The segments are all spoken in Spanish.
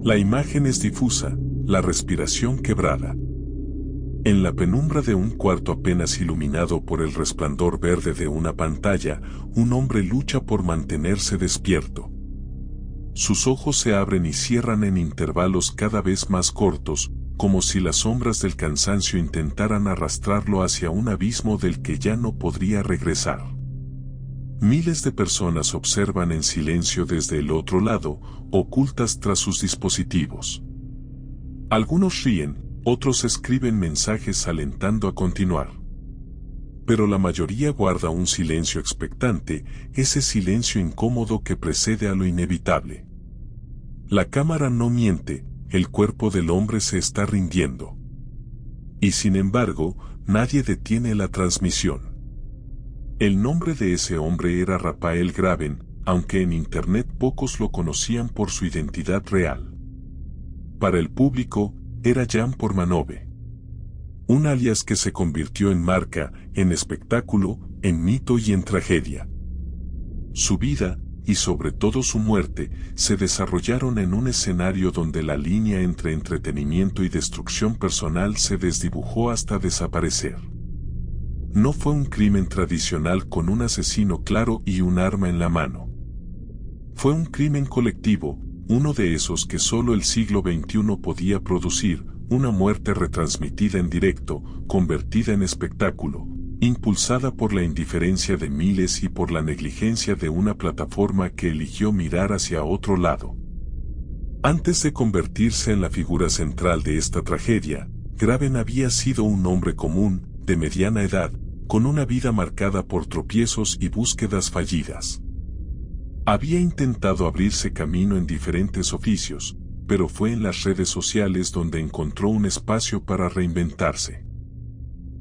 La imagen es difusa, la respiración quebrada. En la penumbra de un cuarto apenas iluminado por el resplandor verde de una pantalla, un hombre lucha por mantenerse despierto. Sus ojos se abren y cierran en intervalos cada vez más cortos, como si las sombras del cansancio intentaran arrastrarlo hacia un abismo del que ya no podría regresar. Miles de personas observan en silencio desde el otro lado, ocultas tras sus dispositivos. Algunos ríen, otros escriben mensajes alentando a continuar. Pero la mayoría guarda un silencio expectante, ese silencio incómodo que precede a lo inevitable. La cámara no miente, el cuerpo del hombre se está rindiendo. Y sin embargo, nadie detiene la transmisión. El nombre de ese hombre era Rafael Graben, aunque en Internet pocos lo conocían por su identidad real. Para el público, era Jan Portmanove. Un alias que se convirtió en marca, en espectáculo, en mito y en tragedia. Su vida, y sobre todo su muerte, se desarrollaron en un escenario donde la línea entre entretenimiento y destrucción personal se desdibujó hasta desaparecer. No fue un crimen tradicional con un asesino claro y un arma en la mano. Fue un crimen colectivo, uno de esos que solo el siglo XXI podía producir, una muerte retransmitida en directo, convertida en espectáculo, impulsada por la indiferencia de miles y por la negligencia de una plataforma que eligió mirar hacia otro lado. Antes de convertirse en la figura central de esta tragedia, Graben había sido un hombre común, de mediana edad, con una vida marcada por tropiezos y búsquedas fallidas. Había intentado abrirse camino en diferentes oficios, pero fue en las redes sociales donde encontró un espacio para reinventarse.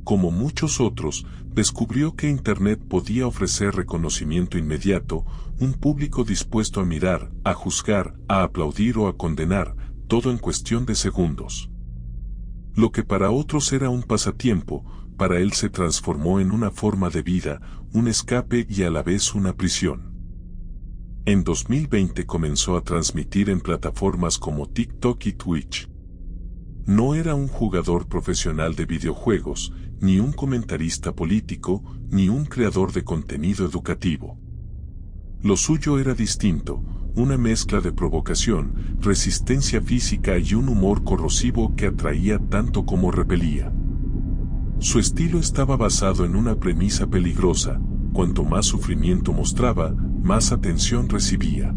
Como muchos otros, descubrió que Internet podía ofrecer reconocimiento inmediato, un público dispuesto a mirar, a juzgar, a aplaudir o a condenar, todo en cuestión de segundos. Lo que para otros era un pasatiempo, para él se transformó en una forma de vida, un escape y a la vez una prisión. En 2020 comenzó a transmitir en plataformas como TikTok y Twitch. No era un jugador profesional de videojuegos, ni un comentarista político, ni un creador de contenido educativo. Lo suyo era distinto, una mezcla de provocación, resistencia física y un humor corrosivo que atraía tanto como repelía. Su estilo estaba basado en una premisa peligrosa: cuanto más sufrimiento mostraba, más atención recibía.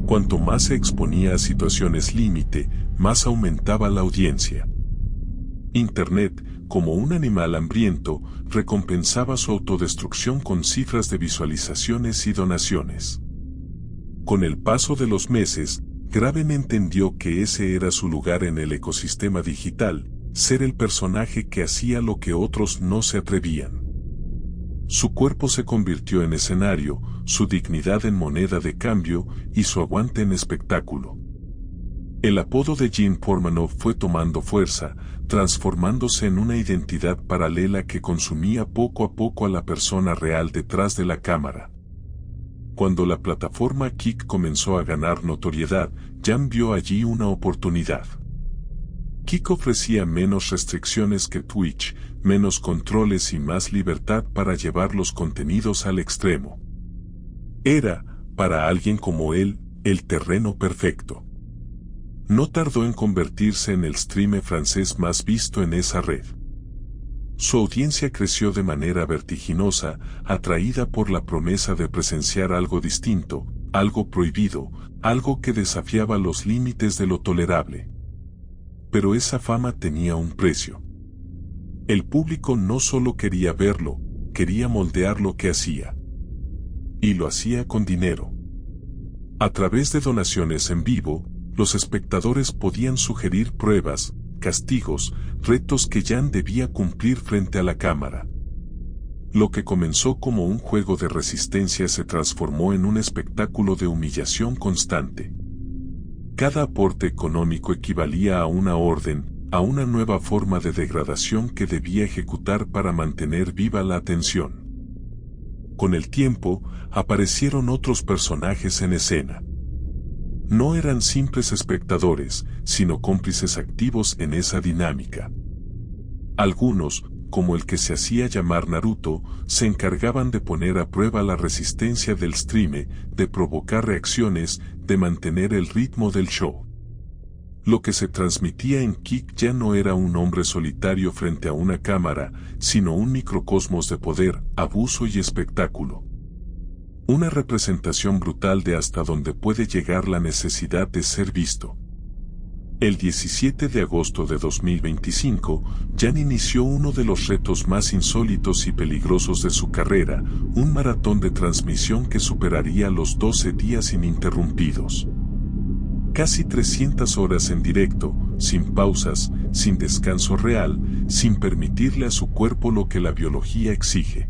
Cuanto más se exponía a situaciones límite, más aumentaba la audiencia. Internet, como un animal hambriento, recompensaba su autodestrucción con cifras de visualizaciones y donaciones. Con el paso de los meses, Graben entendió que ese era su lugar en el ecosistema digital, ser el personaje que hacía lo que otros no se atrevían. Su cuerpo se convirtió en escenario, su dignidad en moneda de cambio y su aguante en espectáculo. El apodo de Jan Portmanove fue tomando fuerza, transformándose en una identidad paralela que consumía poco a poco a la persona real detrás de la cámara. Cuando la plataforma Kick comenzó a ganar notoriedad, Jan vio allí una oportunidad. Kick ofrecía menos restricciones que Twitch, menos controles y más libertad para llevar los contenidos al extremo. Era, para alguien como él, el terreno perfecto. No tardó en convertirse en el streamer francés más visto en esa red. Su audiencia creció de manera vertiginosa, atraída por la promesa de presenciar algo distinto, algo prohibido, algo que desafiaba los límites de lo tolerable. Pero esa fama tenía un precio. El público no solo quería verlo, quería moldear lo que hacía. Y lo hacía con dinero. A través de donaciones en vivo, los espectadores podían sugerir pruebas, castigos, retos que Jan debía cumplir frente a la cámara. Lo que comenzó como un juego de resistencia se transformó en un espectáculo de humillación constante. Cada aporte económico equivalía a una orden, a una nueva forma de degradación que debía ejecutar para mantener viva la atención. Con el tiempo, aparecieron otros personajes en escena. No eran simples espectadores, sino cómplices activos en esa dinámica. Algunos, como el que se hacía llamar Naruto, se encargaban de poner a prueba la resistencia del streamer, de provocar reacciones, de mantener el ritmo del show. Lo que se transmitía en Kick ya no era un hombre solitario frente a una cámara, sino un microcosmos de poder, abuso y espectáculo. Una representación brutal de hasta dónde puede llegar la necesidad de ser visto. El 17 de agosto de 2025, Jan inició uno de los retos más insólitos y peligrosos de su carrera, un maratón de transmisión que superaría los 12 días ininterrumpidos. Casi 300 horas en directo, sin pausas, sin descanso real, sin permitirle a su cuerpo lo que la biología exige.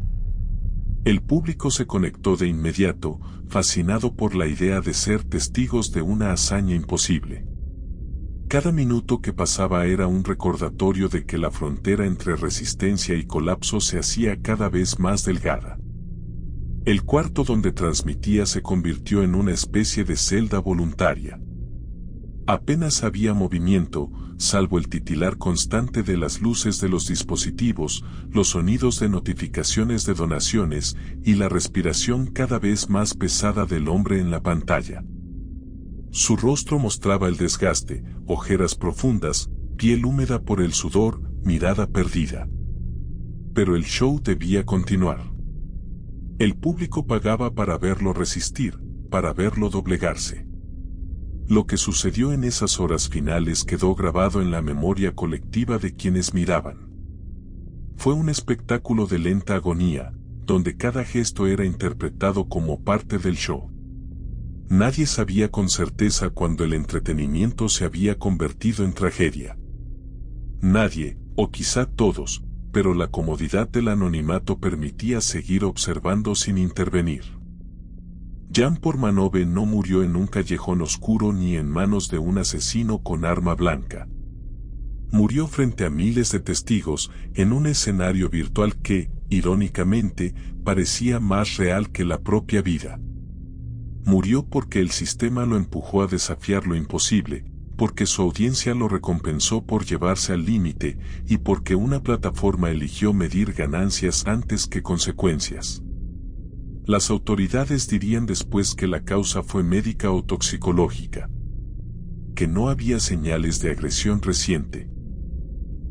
El público se conectó de inmediato, fascinado por la idea de ser testigos de una hazaña imposible. Cada minuto que pasaba era un recordatorio de que la frontera entre resistencia y colapso se hacía cada vez más delgada. El cuarto donde transmitía se convirtió en una especie de celda voluntaria. Apenas había movimiento, salvo el titilar constante de las luces de los dispositivos, los sonidos de notificaciones de donaciones y la respiración cada vez más pesada del hombre en la pantalla. Su rostro mostraba el desgaste, ojeras profundas, piel húmeda por el sudor, mirada perdida. Pero el show debía continuar. El público pagaba para verlo resistir, para verlo doblegarse. Lo que sucedió en esas horas finales quedó grabado en la memoria colectiva de quienes miraban. Fue un espectáculo de lenta agonía, donde cada gesto era interpretado como parte del show. Nadie sabía con certeza cuándo el entretenimiento se había convertido en tragedia. Nadie, o quizá todos, pero la comodidad del anonimato permitía seguir observando sin intervenir. Jan Portmanove no murió en un callejón oscuro ni en manos de un asesino con arma blanca. Murió frente a miles de testigos en un escenario virtual que, irónicamente, parecía más real que la propia vida. Murió porque el sistema lo empujó a desafiar lo imposible, porque su audiencia lo recompensó por llevarse al límite y porque una plataforma eligió medir ganancias antes que consecuencias. Las autoridades dirían después que la causa fue médica o toxicológica, que no había señales de agresión reciente,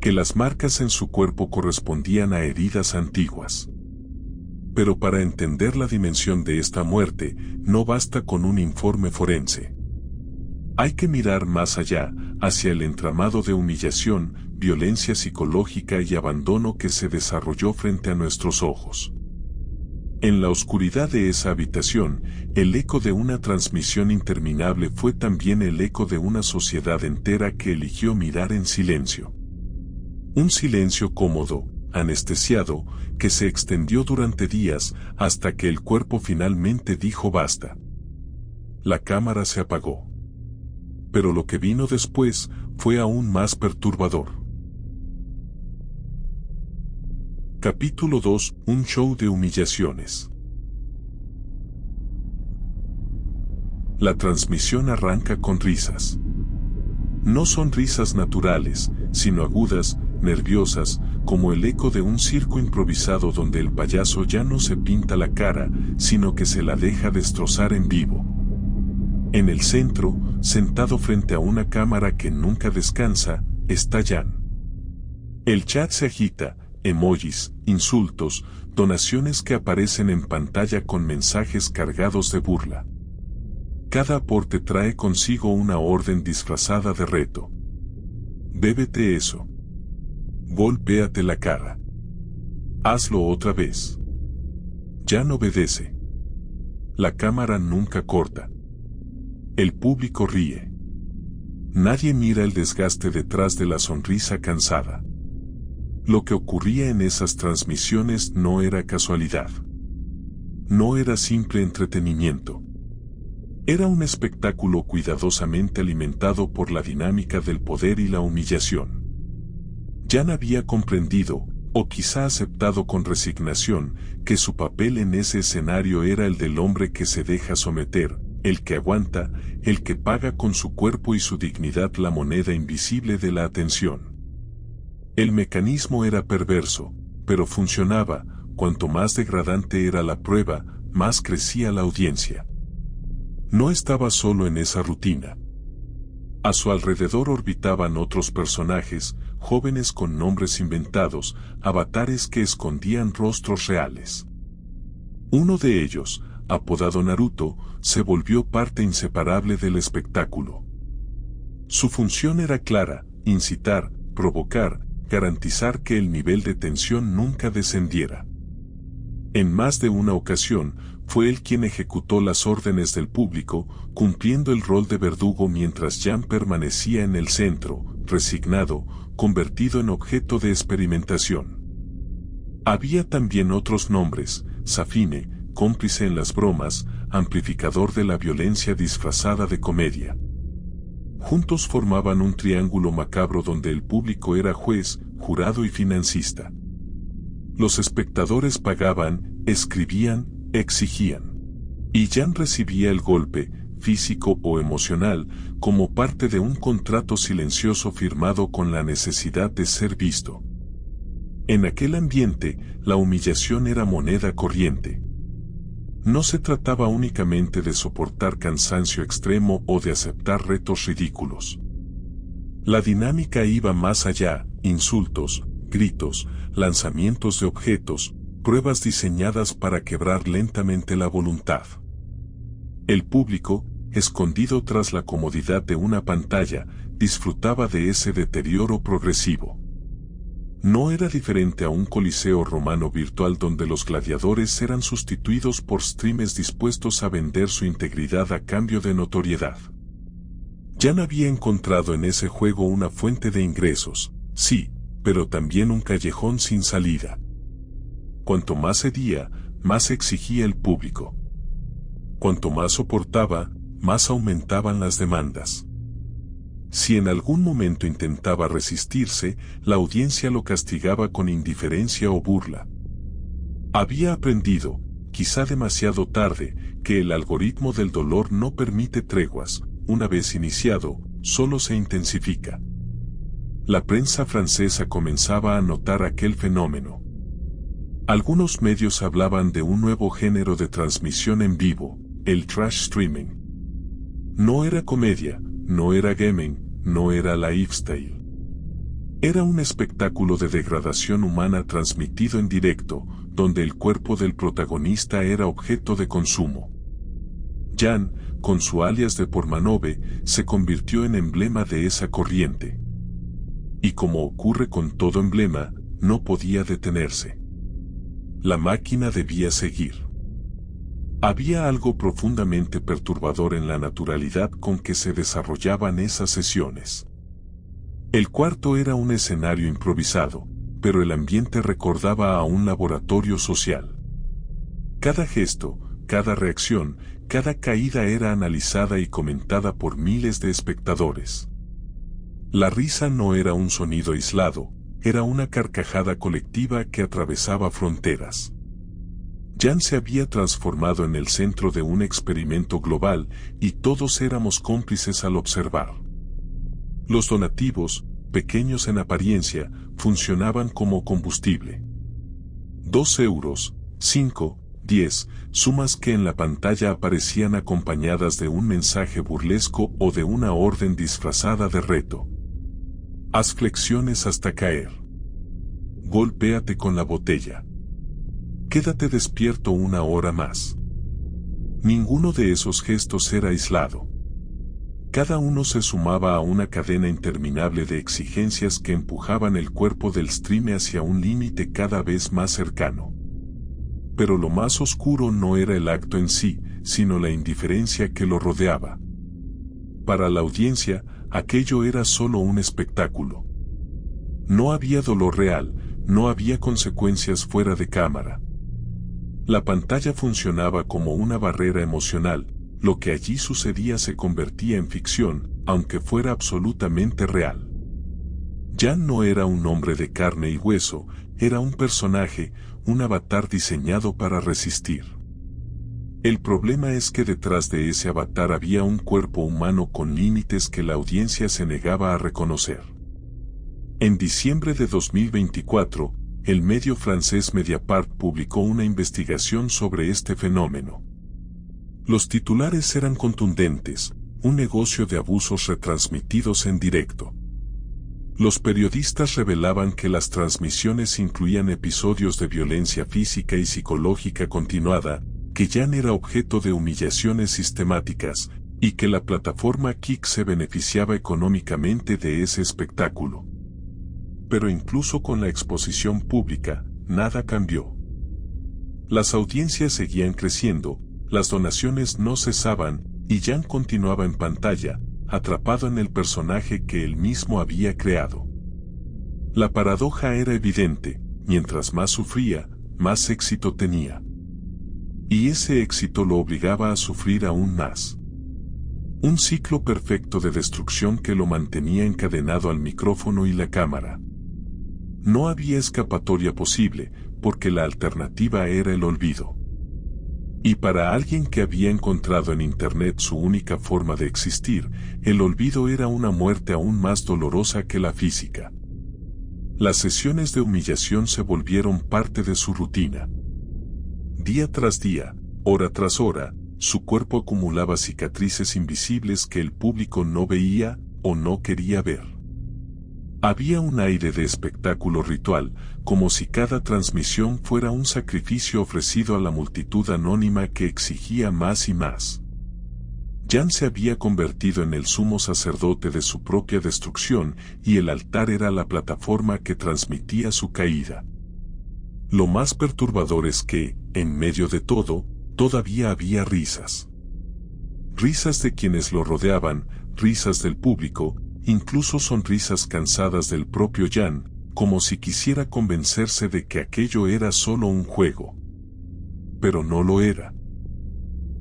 que las marcas en su cuerpo correspondían a heridas antiguas. Pero para entender la dimensión de esta muerte, no basta con un informe forense. Hay que mirar más allá, hacia el entramado de humillación, violencia psicológica y abandono que se desarrolló frente a nuestros ojos. En la oscuridad de esa habitación, el eco de una transmisión interminable fue también el eco de una sociedad entera que eligió mirar en silencio. Un silencio cómodo, anestesiado, que se extendió durante días hasta que el cuerpo finalmente dijo basta. La cámara se apagó. Pero lo que vino después fue aún más perturbador. Capítulo 2: Un show de humillaciones. La transmisión arranca con risas. No son risas naturales, sino agudas, nerviosas, como el eco de un circo improvisado donde el payaso ya no se pinta la cara, sino que se la deja destrozar en vivo. En el centro, sentado frente a una cámara que nunca descansa, está Jan. El chat se agita, emojis, insultos, donaciones que aparecen en pantalla con mensajes cargados de burla. Cada aporte trae consigo una orden disfrazada de reto. Bébete eso. Golpéate la cara. Hazlo otra vez. Jan obedece. La cámara nunca corta. El público ríe. Nadie mira el desgaste detrás de la sonrisa cansada. Lo que ocurría en esas transmisiones no era casualidad. No era simple entretenimiento. Era un espectáculo cuidadosamente alimentado por la dinámica del poder y la humillación. Jan había comprendido, o quizá aceptado con resignación, que su papel en ese escenario era el del hombre que se deja someter, el que aguanta, el que paga con su cuerpo y su dignidad la moneda invisible de la atención. El mecanismo era perverso, pero funcionaba. Cuanto más degradante era la prueba, más crecía la audiencia. No estaba solo en esa rutina. A su alrededor orbitaban otros personajes, jóvenes con nombres inventados, avatares que escondían rostros reales. Uno de ellos, apodado Naruto, se volvió parte inseparable del espectáculo. Su función era clara: incitar, provocar, garantizar que el nivel de tensión nunca descendiera. En más de una ocasión, fue él quien ejecutó las órdenes del público, cumpliendo el rol de verdugo mientras Jan permanecía en el centro, resignado, convertido en objeto de experimentación. Había también otros nombres: Safine, cómplice en las bromas, amplificador de la violencia disfrazada de comedia. Juntos formaban un triángulo macabro donde el público era juez, jurado y financista. Los espectadores pagaban, escribían, exigían. Y Jan recibía el golpe, físico o emocional, como parte de un contrato silencioso firmado con la necesidad de ser visto. En aquel ambiente, la humillación era moneda corriente. No se trataba únicamente de soportar cansancio extremo o de aceptar retos ridículos. La dinámica iba más allá: insultos, gritos, lanzamientos de objetos, pruebas diseñadas para quebrar lentamente la voluntad. El público, escondido tras la comodidad de una pantalla, disfrutaba de ese deterioro progresivo. No era diferente a un coliseo romano virtual donde los gladiadores eran sustituidos por streamers dispuestos a vender su integridad a cambio de notoriedad. Jan había encontrado en ese juego una fuente de ingresos, sí, pero también un callejón sin salida. Cuanto más cedía, más exigía el público. Cuanto más soportaba, más aumentaban las demandas. Si en algún momento intentaba resistirse, la audiencia lo castigaba con indiferencia o burla. Había aprendido, quizá demasiado tarde, que el algoritmo del dolor no permite treguas. Una vez iniciado, solo se intensifica. La prensa francesa comenzaba a notar aquel fenómeno. Algunos medios hablaban de un nuevo género de transmisión en vivo: el trash streaming. No era comedia, no era gaming, no era lifestyle. Era un espectáculo de degradación humana transmitido en directo, donde el cuerpo del protagonista era objeto de consumo. Jan, con su alias de Portmanove, se convirtió en emblema de esa corriente. Y como ocurre con todo emblema, no podía detenerse. La máquina debía seguir. Había algo profundamente perturbador en la naturalidad con que se desarrollaban esas sesiones. El cuarto era un escenario improvisado, pero el ambiente recordaba a un laboratorio social. Cada gesto, cada reacción, cada caída era analizada y comentada por miles de espectadores. La risa no era un sonido aislado, era una carcajada colectiva que atravesaba fronteras. Jan se había transformado en el centro de un experimento global y todos éramos cómplices al observar. Los donativos, pequeños en apariencia, funcionaban como combustible. 2 euros, 5, 10, sumas que en la pantalla aparecían acompañadas de un mensaje burlesco o de una orden disfrazada de reto. Haz flexiones hasta caer. Golpéate con la botella. Quédate despierto 1 hora más. Ninguno de esos gestos era aislado. Cada uno se sumaba a una cadena interminable de exigencias que empujaban el cuerpo del streamer hacia un límite cada vez más cercano. Pero lo más oscuro no era el acto en sí, sino la indiferencia que lo rodeaba. Para la audiencia, aquello era solo un espectáculo. No había dolor real, no había consecuencias fuera de cámara. La pantalla funcionaba como una barrera emocional, lo que allí sucedía se convertía en ficción, aunque fuera absolutamente real. Jan no era un hombre de carne y hueso, era un personaje, un avatar diseñado para resistir. El problema es que detrás de ese avatar había un cuerpo humano con límites que la audiencia se negaba a reconocer. En diciembre de 2024, el medio francés Mediapart publicó una investigación sobre este fenómeno. Los titulares eran contundentes: un negocio de abusos retransmitidos en directo. Los periodistas revelaban que las transmisiones incluían episodios de violencia física y psicológica continuada, que Jan era objeto de humillaciones sistemáticas, y que la plataforma Kik se beneficiaba económicamente de ese espectáculo. Pero incluso con la exposición pública, nada cambió. Las audiencias seguían creciendo, las donaciones no cesaban, y Jan continuaba en pantalla, atrapado en el personaje que él mismo había creado. La paradoja era evidente: mientras más sufría, más éxito tenía. Y ese éxito lo obligaba a sufrir aún más. Un ciclo perfecto de destrucción que lo mantenía encadenado al micrófono y la cámara. No había escapatoria posible, porque la alternativa era el olvido. Y para alguien que había encontrado en Internet su única forma de existir, el olvido era una muerte aún más dolorosa que la física. Las sesiones de humillación se volvieron parte de su rutina. Día tras día, hora tras hora, su cuerpo acumulaba cicatrices invisibles que el público no veía o no quería ver. Había un aire de espectáculo ritual, como si cada transmisión fuera un sacrificio ofrecido a la multitud anónima que exigía más y más. Jan se había convertido en el sumo sacerdote de su propia destrucción, y el altar era la plataforma que transmitía su caída. Lo más perturbador es que, en medio de todo, todavía había risas. Risas de quienes lo rodeaban, risas del público, incluso sonrisas cansadas del propio Jan, como si quisiera convencerse de que aquello era solo un juego. Pero no lo era.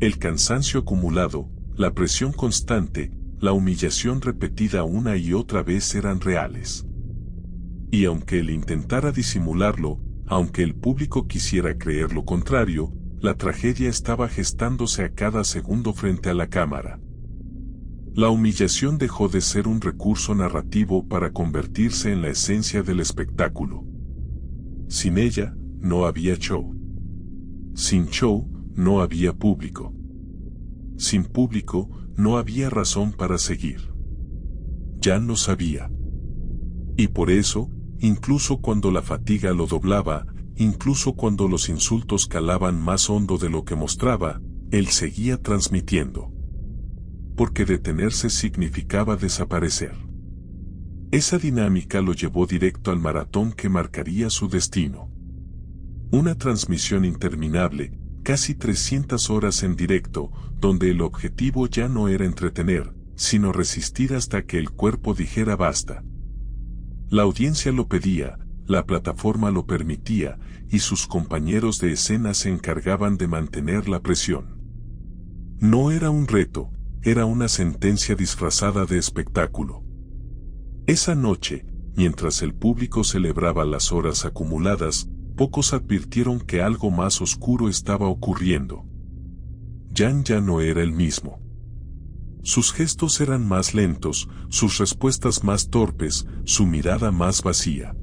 El cansancio acumulado, la presión constante, la humillación repetida una y otra vez eran reales. Y aunque él intentara disimularlo, aunque el público quisiera creer lo contrario, la tragedia estaba gestándose a cada segundo frente a la cámara. La humillación dejó de ser un recurso narrativo para convertirse en la esencia del espectáculo. Sin ella, no había show. Sin show, no había público. Sin público, no había razón para seguir. Jan lo sabía. Y por eso, incluso cuando la fatiga lo doblaba, incluso cuando los insultos calaban más hondo de lo que mostraba, él seguía transmitiendo. Porque detenerse significaba desaparecer. Esa dinámica lo llevó directo al maratón que marcaría su destino. Una transmisión interminable, casi 300 horas en directo, donde el objetivo ya no era entretener, sino resistir hasta que el cuerpo dijera basta. La audiencia lo pedía, la plataforma lo permitía, y sus compañeros de escena se encargaban de mantener la presión. No era un reto, era una sentencia disfrazada de espectáculo. Esa noche, mientras el público celebraba las horas acumuladas, pocos advirtieron que algo más oscuro estaba ocurriendo. Jan ya no era el mismo. Sus gestos eran más lentos, sus respuestas más torpes, su mirada más vacía.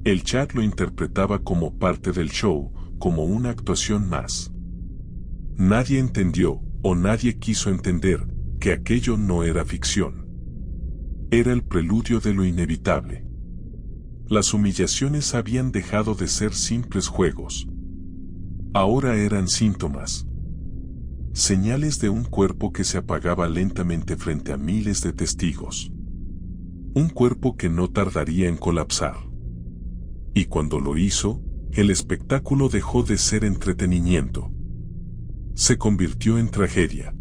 El chat lo interpretaba como parte del show, como una actuación más. Nadie entendió, o nadie quiso entender, que aquello no era ficción. Era el preludio de lo inevitable. Las humillaciones habían dejado de ser simples juegos. Ahora eran síntomas. Señales de un cuerpo que se apagaba lentamente frente a miles de testigos. Un cuerpo que no tardaría en colapsar. Y cuando lo hizo, el espectáculo dejó de ser entretenimiento. Se convirtió en tragedia.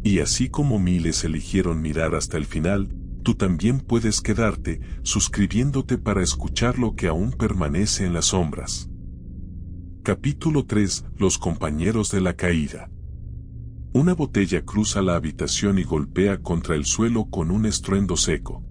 Y así como miles eligieron mirar hasta el final, tú también puedes quedarte, suscribiéndote para escuchar lo que aún permanece en las sombras. Capítulo 3: Los compañeros de la caída. Una botella cruza la habitación y golpea contra el suelo con un estruendo seco.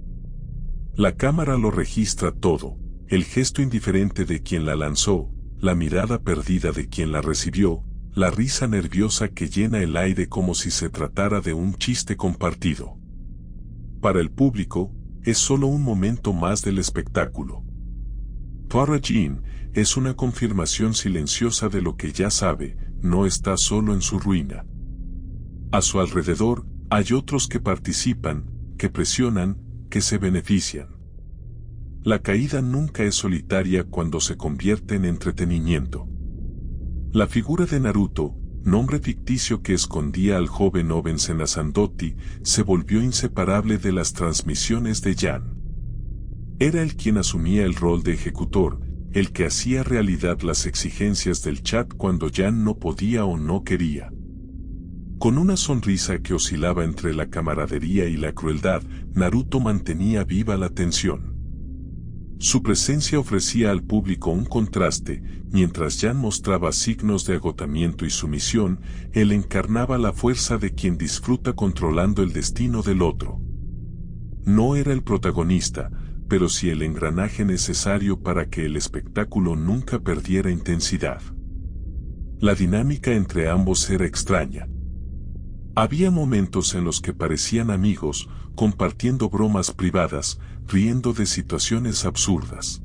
La cámara lo registra todo, el gesto indiferente de quien la lanzó, la mirada perdida de quien la recibió, la risa nerviosa que llena el aire como si se tratara de un chiste compartido. Para el público, es solo un momento más del espectáculo. Para Jin, es una confirmación silenciosa de lo que ya sabe, no está solo en su ruina. A su alrededor, hay otros que participan, que presionan, que se benefician. La caída nunca es solitaria cuando se convierte en entretenimiento. La figura de Naruto, nombre ficticio que escondía al joven Oben Senazandotti, se volvió inseparable de las transmisiones de Jan. Era él quien asumía el rol de ejecutor, el que hacía realidad las exigencias del chat cuando Jan no podía o no quería. Con una sonrisa que oscilaba entre la camaradería y la crueldad, Naruto mantenía viva la tensión. Su presencia ofrecía al público un contraste, mientras Jan mostraba signos de agotamiento y sumisión, él encarnaba la fuerza de quien disfruta controlando el destino del otro. No era el protagonista, pero sí el engranaje necesario para que el espectáculo nunca perdiera intensidad. La dinámica entre ambos era extraña. Había momentos en los que parecían amigos, compartiendo bromas privadas, riendo de situaciones absurdas.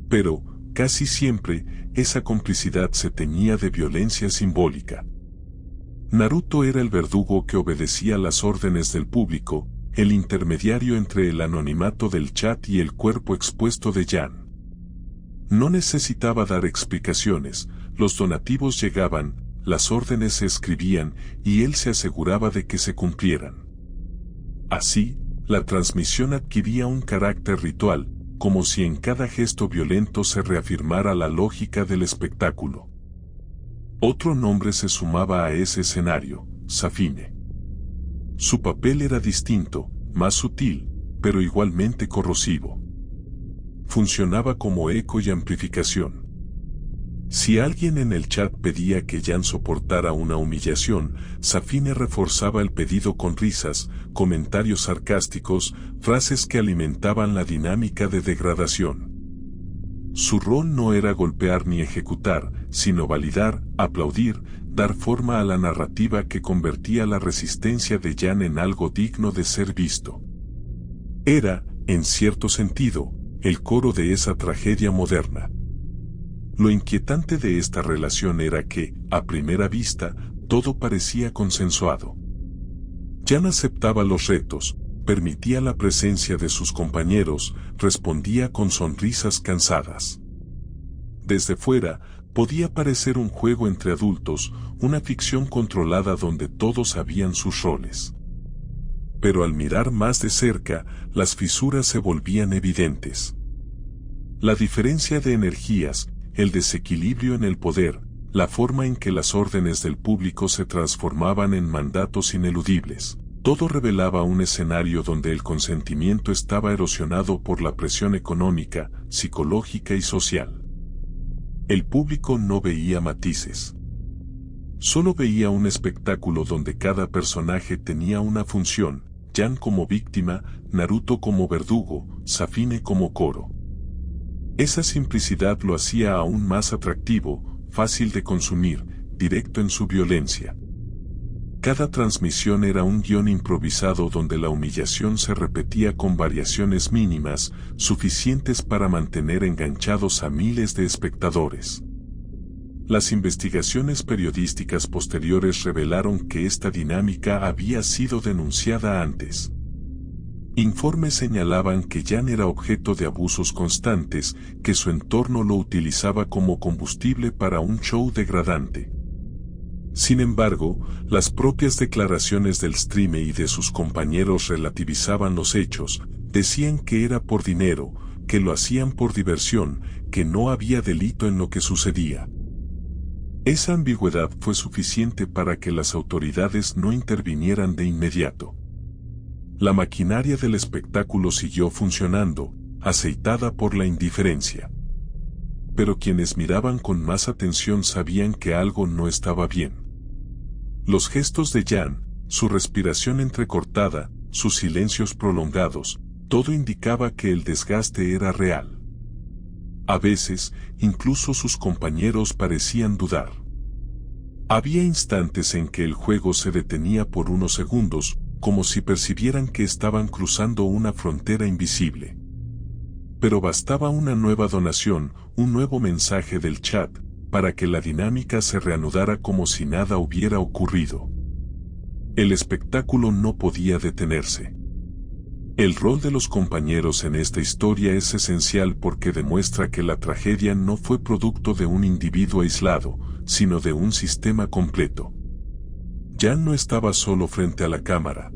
Pero, casi siempre, esa complicidad se teñía de violencia simbólica. Naruto era el verdugo que obedecía las órdenes del público, el intermediario entre el anonimato del chat y el cuerpo expuesto de Jan. No necesitaba dar explicaciones, los donativos llegaban, las órdenes se escribían y él se aseguraba de que se cumplieran. Así, la transmisión adquiría un carácter ritual, como si en cada gesto violento se reafirmara la lógica del espectáculo. Otro nombre se sumaba a ese escenario, Safine. Su papel era distinto, más sutil, pero igualmente corrosivo. Funcionaba como eco y amplificación. Si alguien en el chat pedía que Jan soportara una humillación, Safine reforzaba el pedido con risas, comentarios sarcásticos, frases que alimentaban la dinámica de degradación. Su rol no era golpear ni ejecutar, sino validar, aplaudir, dar forma a la narrativa que convertía la resistencia de Jan en algo digno de ser visto. Era, en cierto sentido, el coro de esa tragedia moderna. Lo inquietante de esta relación era que, a primera vista, todo parecía consensuado. Jan aceptaba los retos, permitía la presencia de sus compañeros, respondía con sonrisas cansadas. Desde fuera, podía parecer un juego entre adultos, una ficción controlada donde todos sabían sus roles. Pero al mirar más de cerca, las fisuras se volvían evidentes. La diferencia de energías, el desequilibrio en el poder, la forma en que las órdenes del público se transformaban en mandatos ineludibles, todo revelaba un escenario donde el consentimiento estaba erosionado por la presión económica, psicológica y social. El público no veía matices. Solo veía un espectáculo donde cada personaje tenía una función, Jan como víctima, Naruto como verdugo, Safine como coro. Esa simplicidad lo hacía aún más atractivo, fácil de consumir, directo en su violencia. Cada transmisión era un guión improvisado donde la humillación se repetía con variaciones mínimas, suficientes para mantener enganchados a miles de espectadores. Las investigaciones periodísticas posteriores revelaron que esta dinámica había sido denunciada antes. Informes señalaban que Jan era objeto de abusos constantes, que su entorno lo utilizaba como combustible para un show degradante. Sin embargo, las propias declaraciones del streamer y de sus compañeros relativizaban los hechos, decían que era por dinero, que lo hacían por diversión, que no había delito en lo que sucedía. Esa ambigüedad fue suficiente para que las autoridades no intervinieran de inmediato. La maquinaria del espectáculo siguió funcionando, aceitada por la indiferencia. Pero quienes miraban con más atención sabían que algo no estaba bien. Los gestos de Jan, su respiración entrecortada, sus silencios prolongados, todo indicaba que el desgaste era real. A veces, incluso sus compañeros parecían dudar. Había instantes en que el juego se detenía por unos segundos, como si percibieran que estaban cruzando una frontera invisible. Pero bastaba una nueva donación, un nuevo mensaje del chat, para que la dinámica se reanudara como si nada hubiera ocurrido. El espectáculo no podía detenerse. El rol de los compañeros en esta historia es esencial porque demuestra que la tragedia no fue producto de un individuo aislado, sino de un sistema completo. Jan no estaba solo frente a la cámara.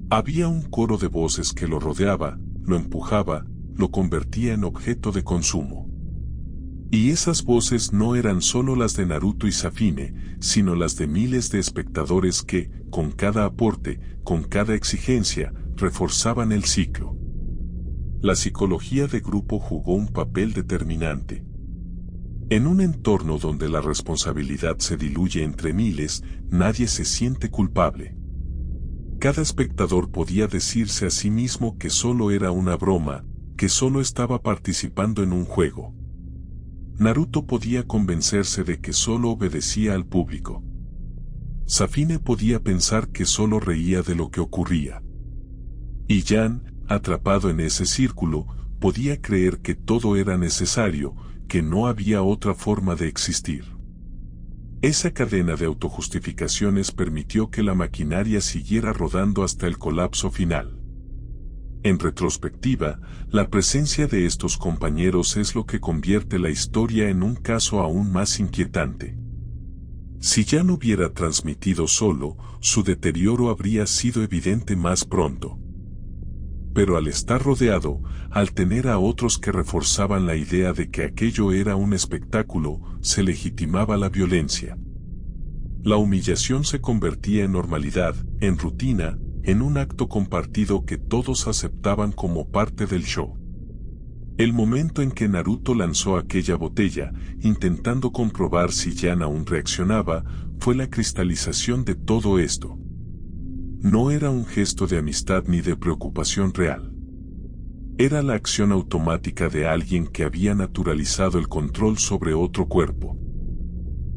Había un coro de voces que lo rodeaba, lo empujaba, lo convertía en objeto de consumo. Y esas voces no eran solo las de Naruto y Safine, sino las de miles de espectadores que, con cada aporte, con cada exigencia, reforzaban el ciclo. La psicología de grupo jugó un papel determinante. En un entorno donde la responsabilidad se diluye entre miles, nadie se siente culpable. Cada espectador podía decirse a sí mismo que solo era una broma, que solo estaba participando en un juego. Naruto podía convencerse de que solo obedecía al público. Safine podía pensar que solo reía de lo que ocurría. Y Jan, atrapado en ese círculo, podía creer que todo era necesario, que no había otra forma de existir. Esa cadena de autojustificaciones permitió que la maquinaria siguiera rodando hasta el colapso final. En retrospectiva, la presencia de estos compañeros es lo que convierte la historia en un caso aún más inquietante. Si Jan hubiera transmitido solo, su deterioro habría sido evidente más pronto. Pero al estar rodeado, al tener a otros que reforzaban la idea de que aquello era un espectáculo, se legitimaba la violencia. La humillación se convertía en normalidad, en rutina, en un acto compartido que todos aceptaban como parte del show. El momento en que Naruto lanzó aquella botella, intentando comprobar si Jan aún reaccionaba, fue la cristalización de todo esto. No era un gesto de amistad ni de preocupación real. Era la acción automática de alguien que había naturalizado el control sobre otro cuerpo.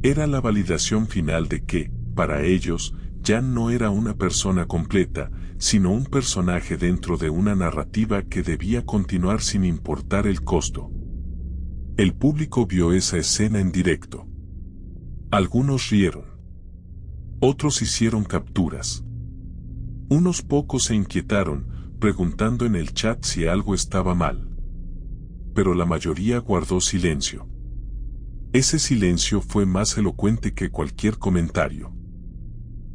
Era la validación final de que, para ellos, Jan no era una persona completa, sino un personaje dentro de una narrativa que debía continuar sin importar el costo. El público vio esa escena en directo. Algunos rieron. Otros hicieron capturas. Unos pocos se inquietaron, preguntando en el chat si algo estaba mal. Pero la mayoría guardó silencio. Ese silencio fue más elocuente que cualquier comentario.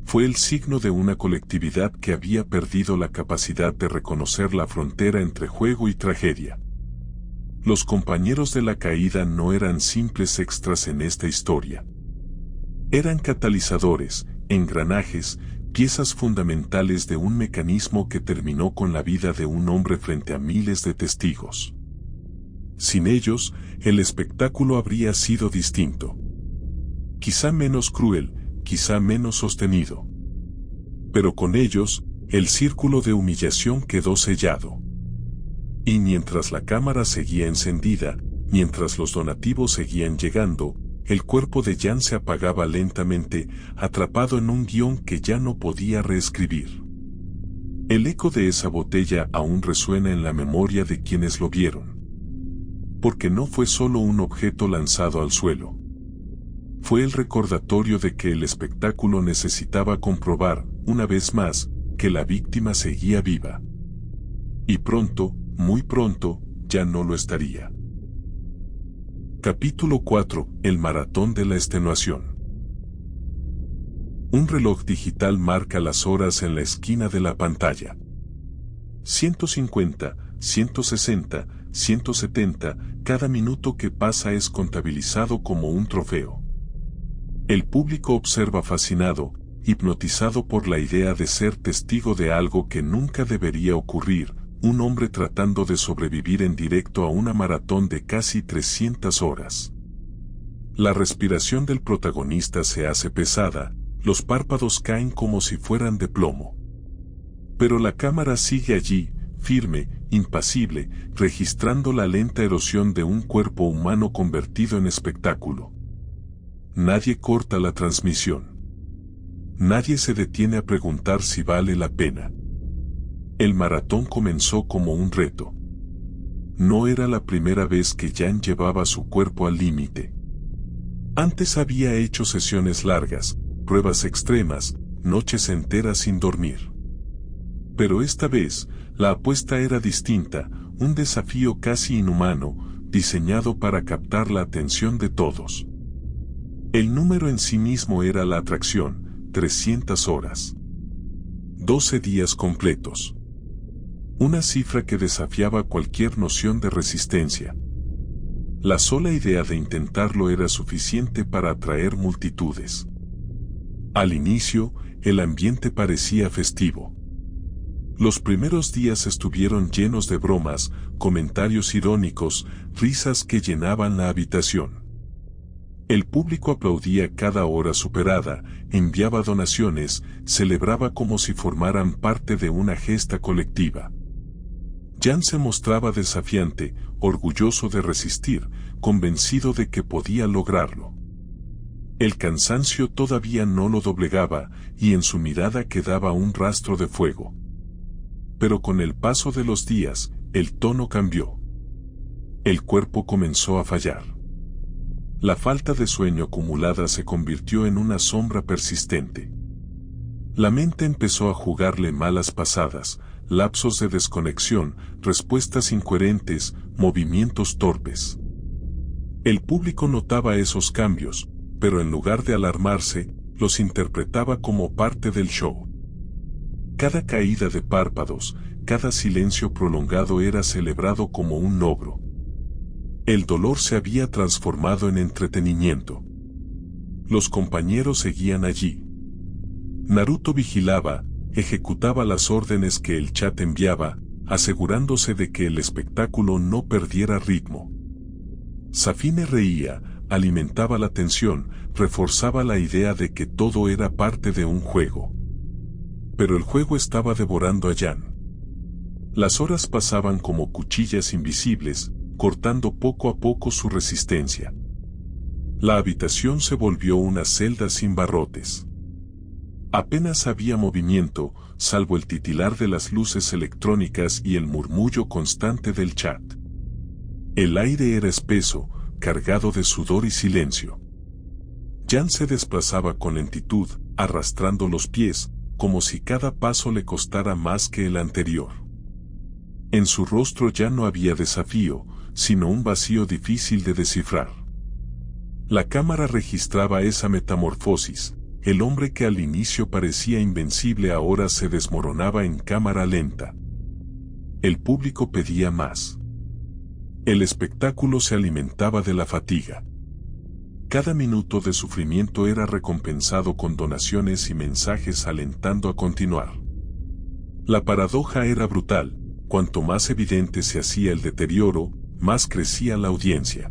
Fue el signo de una colectividad que había perdido la capacidad de reconocer la frontera entre juego y tragedia. Los compañeros de la caída no eran simples extras en esta historia. Eran catalizadores, engranajes, piezas fundamentales de un mecanismo que terminó con la vida de un hombre frente a miles de testigos. Sin ellos, el espectáculo habría sido distinto. Quizá menos cruel, quizá menos sostenido. Pero con ellos, el círculo de humillación quedó sellado. Y mientras la cámara seguía encendida, mientras los donativos seguían llegando, el cuerpo de Jan se apagaba lentamente, atrapado en un guión que ya no podía reescribir. El eco de esa botella aún resuena en la memoria de quienes lo vieron. Porque no fue solo un objeto lanzado al suelo. Fue el recordatorio de que el espectáculo necesitaba comprobar, una vez más, que la víctima seguía viva. Y pronto, muy pronto, ya no lo estaría. Capítulo 4. El maratón de la extenuación. Un reloj digital marca las horas en la esquina de la pantalla. 150, 160, 170, cada minuto que pasa es contabilizado como un trofeo. El público observa fascinado, hipnotizado por la idea de ser testigo de algo que nunca debería ocurrir, un hombre tratando de sobrevivir en directo a una maratón de casi 300 horas. La respiración del protagonista se hace pesada, los párpados caen como si fueran de plomo. Pero la cámara sigue allí, firme, impasible, registrando la lenta erosión de un cuerpo humano convertido en espectáculo. Nadie corta la transmisión. Nadie se detiene a preguntar si vale la pena. El maratón comenzó como un reto. No era la primera vez que Jan llevaba su cuerpo al límite. Antes había hecho sesiones largas, pruebas extremas, noches enteras sin dormir. Pero esta vez, la apuesta era distinta, un desafío casi inhumano, diseñado para captar la atención de todos. El número en sí mismo era la atracción, 300 horas. 12 días completos. Una cifra que desafiaba cualquier noción de resistencia. La sola idea de intentarlo era suficiente para atraer multitudes. Al inicio, el ambiente parecía festivo. Los primeros días estuvieron llenos de bromas, comentarios irónicos, risas que llenaban la habitación. El público aplaudía cada hora superada, enviaba donaciones, celebraba como si formaran parte de una gesta colectiva. Jan se mostraba desafiante, orgulloso de resistir, convencido de que podía lograrlo. El cansancio todavía no lo doblegaba, y en su mirada quedaba un rastro de fuego. Pero con el paso de los días, el tono cambió. El cuerpo comenzó a fallar. La falta de sueño acumulada se convirtió en una sombra persistente. La mente empezó a jugarle malas pasadas, lapsos de desconexión, respuestas incoherentes, movimientos torpes. El público notaba esos cambios, pero en lugar de alarmarse, los interpretaba como parte del show. Cada caída de párpados, cada silencio prolongado era celebrado como un logro. El dolor se había transformado en entretenimiento. Los compañeros seguían allí. Naruto vigilaba, ejecutaba las órdenes que el chat enviaba, asegurándose de que el espectáculo no perdiera ritmo. Safine reía, alimentaba la tensión, reforzaba la idea de que todo era parte de un juego. Pero el juego estaba devorando a Jan. Las horas pasaban como cuchillas invisibles, cortando poco a poco su resistencia. La habitación se volvió una celda sin barrotes. Apenas había movimiento, salvo el titilar de las luces electrónicas y el murmullo constante del chat. El aire era espeso, cargado de sudor y silencio. Jan se desplazaba con lentitud, arrastrando los pies, como si cada paso le costara más que el anterior. En su rostro ya no había desafío, sino un vacío difícil de descifrar. La cámara registraba esa metamorfosis. El hombre que al inicio parecía invencible ahora se desmoronaba en cámara lenta. El público pedía más. El espectáculo se alimentaba de la fatiga. Cada minuto de sufrimiento era recompensado con donaciones y mensajes alentando a continuar. La paradoja era brutal, cuanto más evidente se hacía el deterioro, más crecía la audiencia.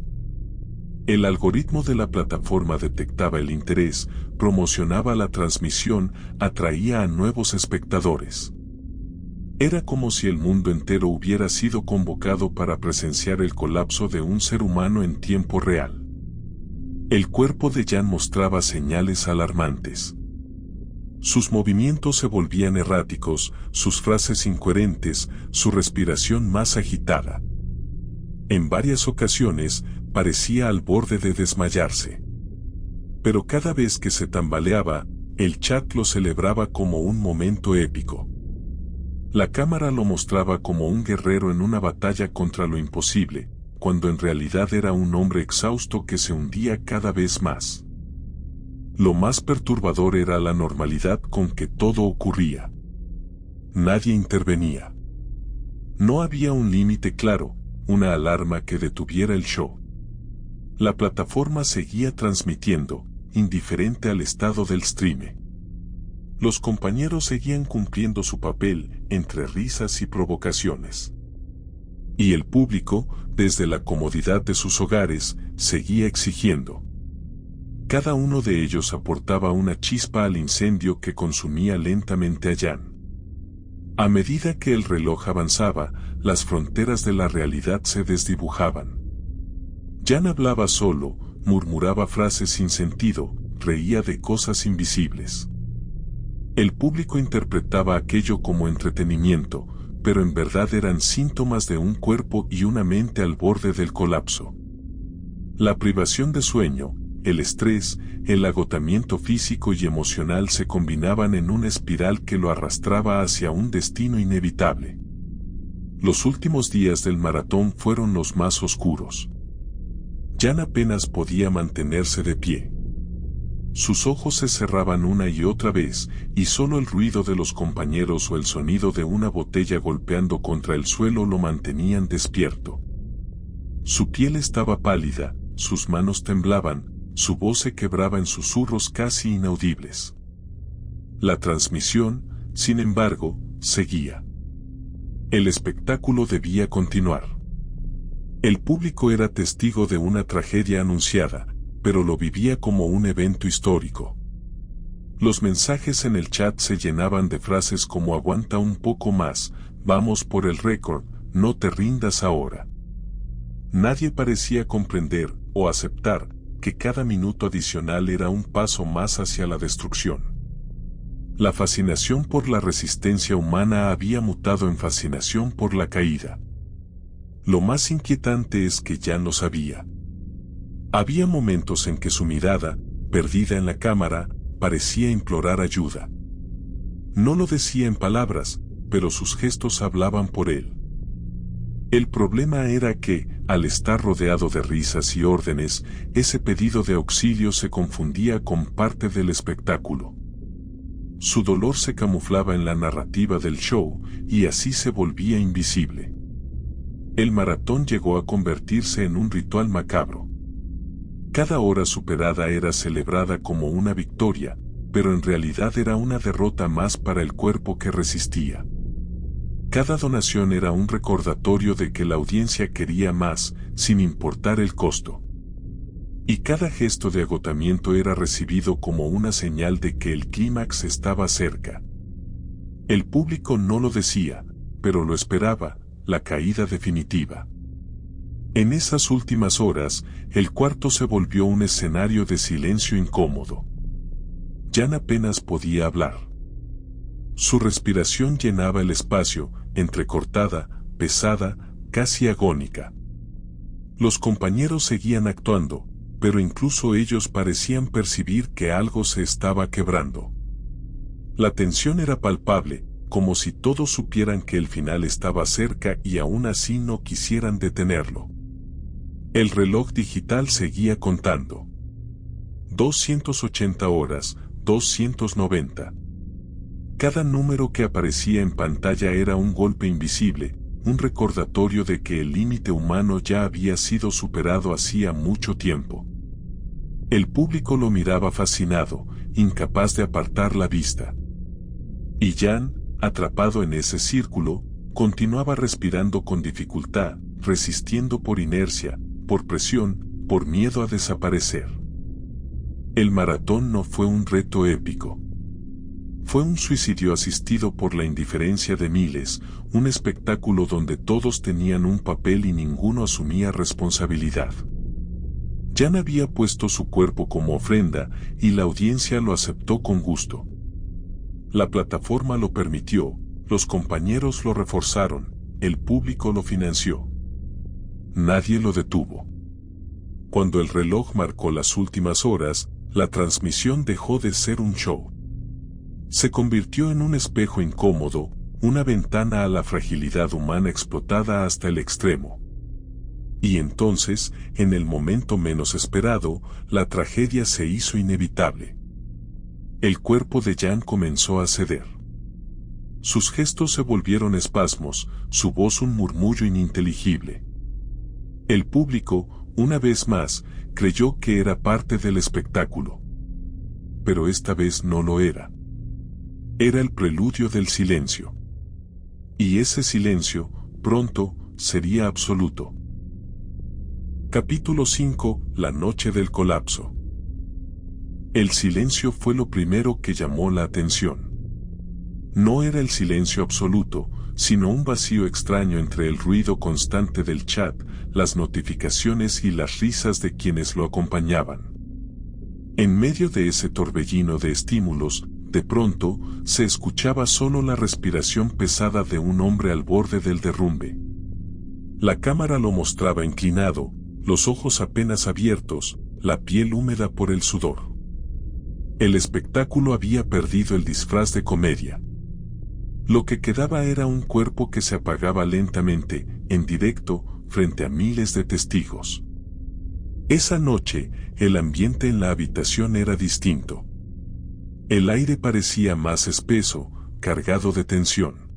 El algoritmo de la plataforma detectaba el interés, promocionaba la transmisión, atraía a nuevos espectadores. Era como si el mundo entero hubiera sido convocado para presenciar el colapso de un ser humano en tiempo real. El cuerpo de Jan mostraba señales alarmantes. Sus movimientos se volvían erráticos, sus frases incoherentes, su respiración más agitada. En varias ocasiones, parecía al borde de desmayarse. Pero cada vez que se tambaleaba, el chat lo celebraba como un momento épico. La cámara lo mostraba como un guerrero en una batalla contra lo imposible, cuando en realidad era un hombre exhausto que se hundía cada vez más. Lo más perturbador era la normalidad con que todo ocurría. Nadie intervenía. No había un límite claro, una alarma que detuviera el show. La plataforma seguía transmitiendo, indiferente al estado del stream. Los compañeros seguían cumpliendo su papel, entre risas y provocaciones. Y el público, desde la comodidad de sus hogares, seguía exigiendo. Cada uno de ellos aportaba una chispa al incendio que consumía lentamente a Jan. A medida que el reloj avanzaba, las fronteras de la realidad se desdibujaban. Jan hablaba solo, murmuraba frases sin sentido, reía de cosas invisibles. El público interpretaba aquello como entretenimiento, pero en verdad eran síntomas de un cuerpo y una mente al borde del colapso. La privación de sueño, el estrés, el agotamiento físico y emocional se combinaban en una espiral que lo arrastraba hacia un destino inevitable. Los últimos días del maratón fueron los más oscuros. Jan apenas podía mantenerse de pie. Sus ojos se cerraban una y otra vez, y solo el ruido de los compañeros o el sonido de una botella golpeando contra el suelo lo mantenían despierto. Su piel estaba pálida, sus manos temblaban, su voz se quebraba en susurros casi inaudibles. La transmisión, sin embargo, seguía. El espectáculo debía continuar. El público era testigo de una tragedia anunciada, pero lo vivía como un evento histórico. Los mensajes en el chat se llenaban de frases como "aguanta un poco más", "vamos por el récord", "no te rindas ahora". Nadie parecía comprender o aceptar que cada minuto adicional era un paso más hacia la destrucción. La fascinación por la resistencia humana había mutado en fascinación por la caída. Lo más inquietante es que ya no sabía. Había momentos en que su mirada, perdida en la cámara, parecía implorar ayuda. No lo decía en palabras, pero sus gestos hablaban por él. El problema era que, al estar rodeado de risas y órdenes, ese pedido de auxilio se confundía con parte del espectáculo. Su dolor se camuflaba en la narrativa del show, y así se volvía invisible. El maratón llegó a convertirse en un ritual macabro. Cada hora superada era celebrada como una victoria, pero en realidad era una derrota más para el cuerpo que resistía. Cada donación era un recordatorio de que la audiencia quería más, sin importar el costo. Y cada gesto de agotamiento era recibido como una señal de que el clímax estaba cerca. El público no lo decía, pero lo esperaba, la caída definitiva. En esas últimas horas, el cuarto se volvió un escenario de silencio incómodo. Jan apenas podía hablar. Su respiración llenaba el espacio, entrecortada, pesada, casi agónica. Los compañeros seguían actuando, pero incluso ellos parecían percibir que algo se estaba quebrando. La tensión era palpable, como si todos supieran que el final estaba cerca y aún así no quisieran detenerlo. El reloj digital seguía contando. 280 horas, 290. Cada número que aparecía en pantalla era un golpe invisible, un recordatorio de que el límite humano ya había sido superado hacía mucho tiempo. El público lo miraba fascinado, incapaz de apartar la vista. Y Jan, atrapado en ese círculo, continuaba respirando con dificultad, resistiendo por inercia, por presión, por miedo a desaparecer. El maratón no fue un reto épico. Fue un suicidio asistido por la indiferencia de miles, un espectáculo donde todos tenían un papel y ninguno asumía responsabilidad. Jan había puesto su cuerpo como ofrenda y la audiencia lo aceptó con gusto. La plataforma lo permitió, los compañeros lo reforzaron, el público lo financió. Nadie lo detuvo. Cuando el reloj marcó las últimas horas, la transmisión dejó de ser un show. Se convirtió en un espejo incómodo, una ventana a la fragilidad humana explotada hasta el extremo. Y entonces, en el momento menos esperado, la tragedia se hizo inevitable. El cuerpo de Jan comenzó a ceder. Sus gestos se volvieron espasmos, su voz un murmullo ininteligible. El público, una vez más, creyó que era parte del espectáculo. Pero esta vez no lo era. Era el preludio del silencio. Y ese silencio, pronto, sería absoluto. Capítulo 5: La noche del colapso. El silencio fue lo primero que llamó la atención. No era el silencio absoluto, sino un vacío extraño entre el ruido constante del chat, las notificaciones y las risas de quienes lo acompañaban. En medio de ese torbellino de estímulos, de pronto, se escuchaba solo la respiración pesada de un hombre al borde del derrumbe. La cámara lo mostraba inclinado, los ojos apenas abiertos, la piel húmeda por el sudor. El espectáculo había perdido el disfraz de comedia. Lo que quedaba era un cuerpo que se apagaba lentamente, en directo, frente a miles de testigos. Esa noche, el ambiente en la habitación era distinto. El aire parecía más espeso, cargado de tensión.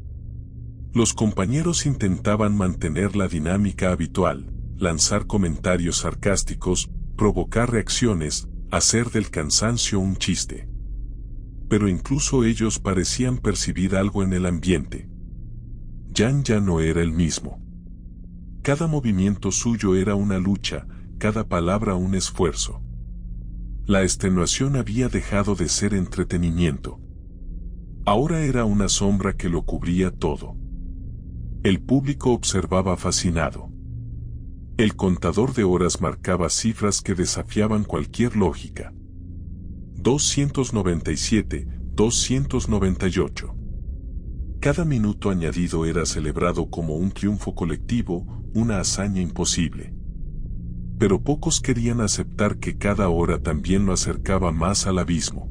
Los compañeros intentaban mantener la dinámica habitual, lanzar comentarios sarcásticos, provocar reacciones, hacer del cansancio un chiste. Pero incluso ellos parecían percibir algo en el ambiente. Jan ya no era el mismo. Cada movimiento suyo era una lucha, cada palabra un esfuerzo. La extenuación había dejado de ser entretenimiento. Ahora era una sombra que lo cubría todo. El público observaba fascinado. El contador de horas marcaba cifras que desafiaban cualquier lógica. 297, 298. Cada minuto añadido era celebrado como un triunfo colectivo, una hazaña imposible. Pero pocos querían aceptar que cada hora también lo acercaba más al abismo.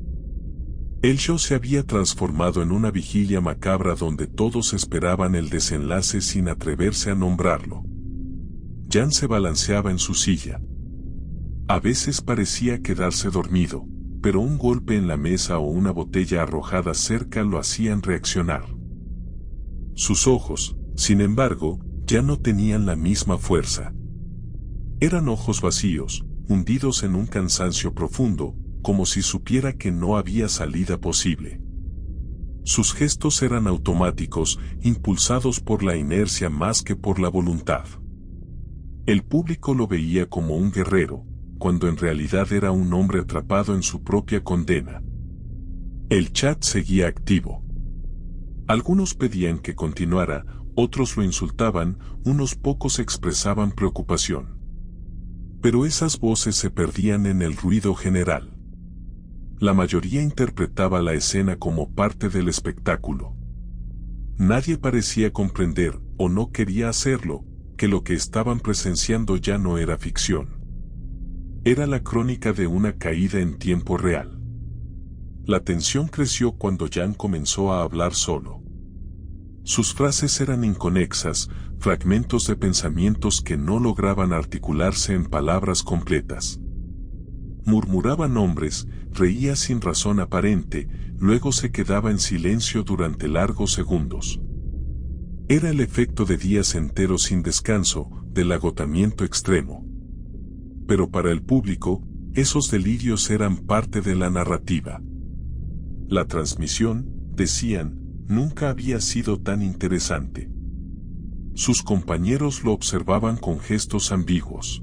El show se había transformado en una vigilia macabra donde todos esperaban el desenlace sin atreverse a nombrarlo. Jan se balanceaba en su silla. A veces parecía quedarse dormido, pero un golpe en la mesa o una botella arrojada cerca lo hacían reaccionar. Sus ojos, sin embargo, ya no tenían la misma fuerza. Eran ojos vacíos, hundidos en un cansancio profundo, como si supiera que no había salida posible. Sus gestos eran automáticos, impulsados por la inercia más que por la voluntad. El público lo veía como un guerrero, cuando en realidad era un hombre atrapado en su propia condena. El chat seguía activo. Algunos pedían que continuara, otros lo insultaban, unos pocos expresaban preocupación. Pero esas voces se perdían en el ruido general. La mayoría interpretaba la escena como parte del espectáculo. Nadie parecía comprender, o no quería hacerlo, que lo que estaban presenciando ya no era ficción. Era la crónica de una caída en tiempo real. La tensión creció cuando Jan comenzó a hablar solo. Sus frases eran inconexas, fragmentos de pensamientos que no lograban articularse en palabras completas. Murmuraba nombres, reía sin razón aparente, luego se quedaba en silencio durante largos segundos. Era el efecto de días enteros sin descanso, del agotamiento extremo. Pero para el público, esos delirios eran parte de la narrativa. La transmisión, decían, nunca había sido tan interesante. Sus compañeros lo observaban con gestos ambiguos.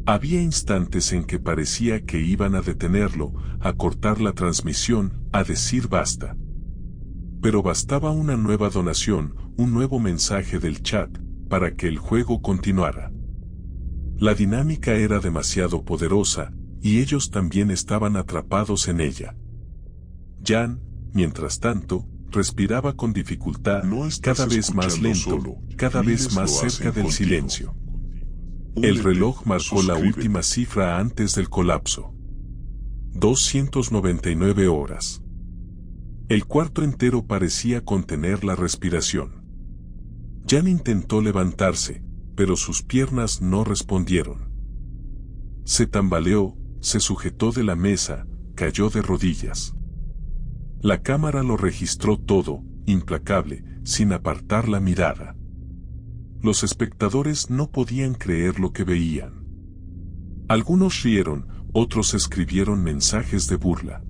Había instantes en que parecía que iban a detenerlo, a cortar la transmisión, a decir basta. Pero bastaba una nueva donación, un nuevo mensaje del chat, para que el juego continuara. La dinámica era demasiado poderosa, y ellos también estaban atrapados en ella. Jan, mientras tanto, respiraba con dificultad, cada vez más lento, cada vez más cerca del silencio. El reloj marcó la última cifra antes del colapso. 299 horas. El cuarto entero parecía contener la respiración. Jan intentó levantarse, pero sus piernas no respondieron. Se tambaleó, se sujetó de la mesa, cayó de rodillas. La cámara lo registró todo, implacable, sin apartar la mirada. Los espectadores no podían creer lo que veían. Algunos rieron, otros escribieron mensajes de burla.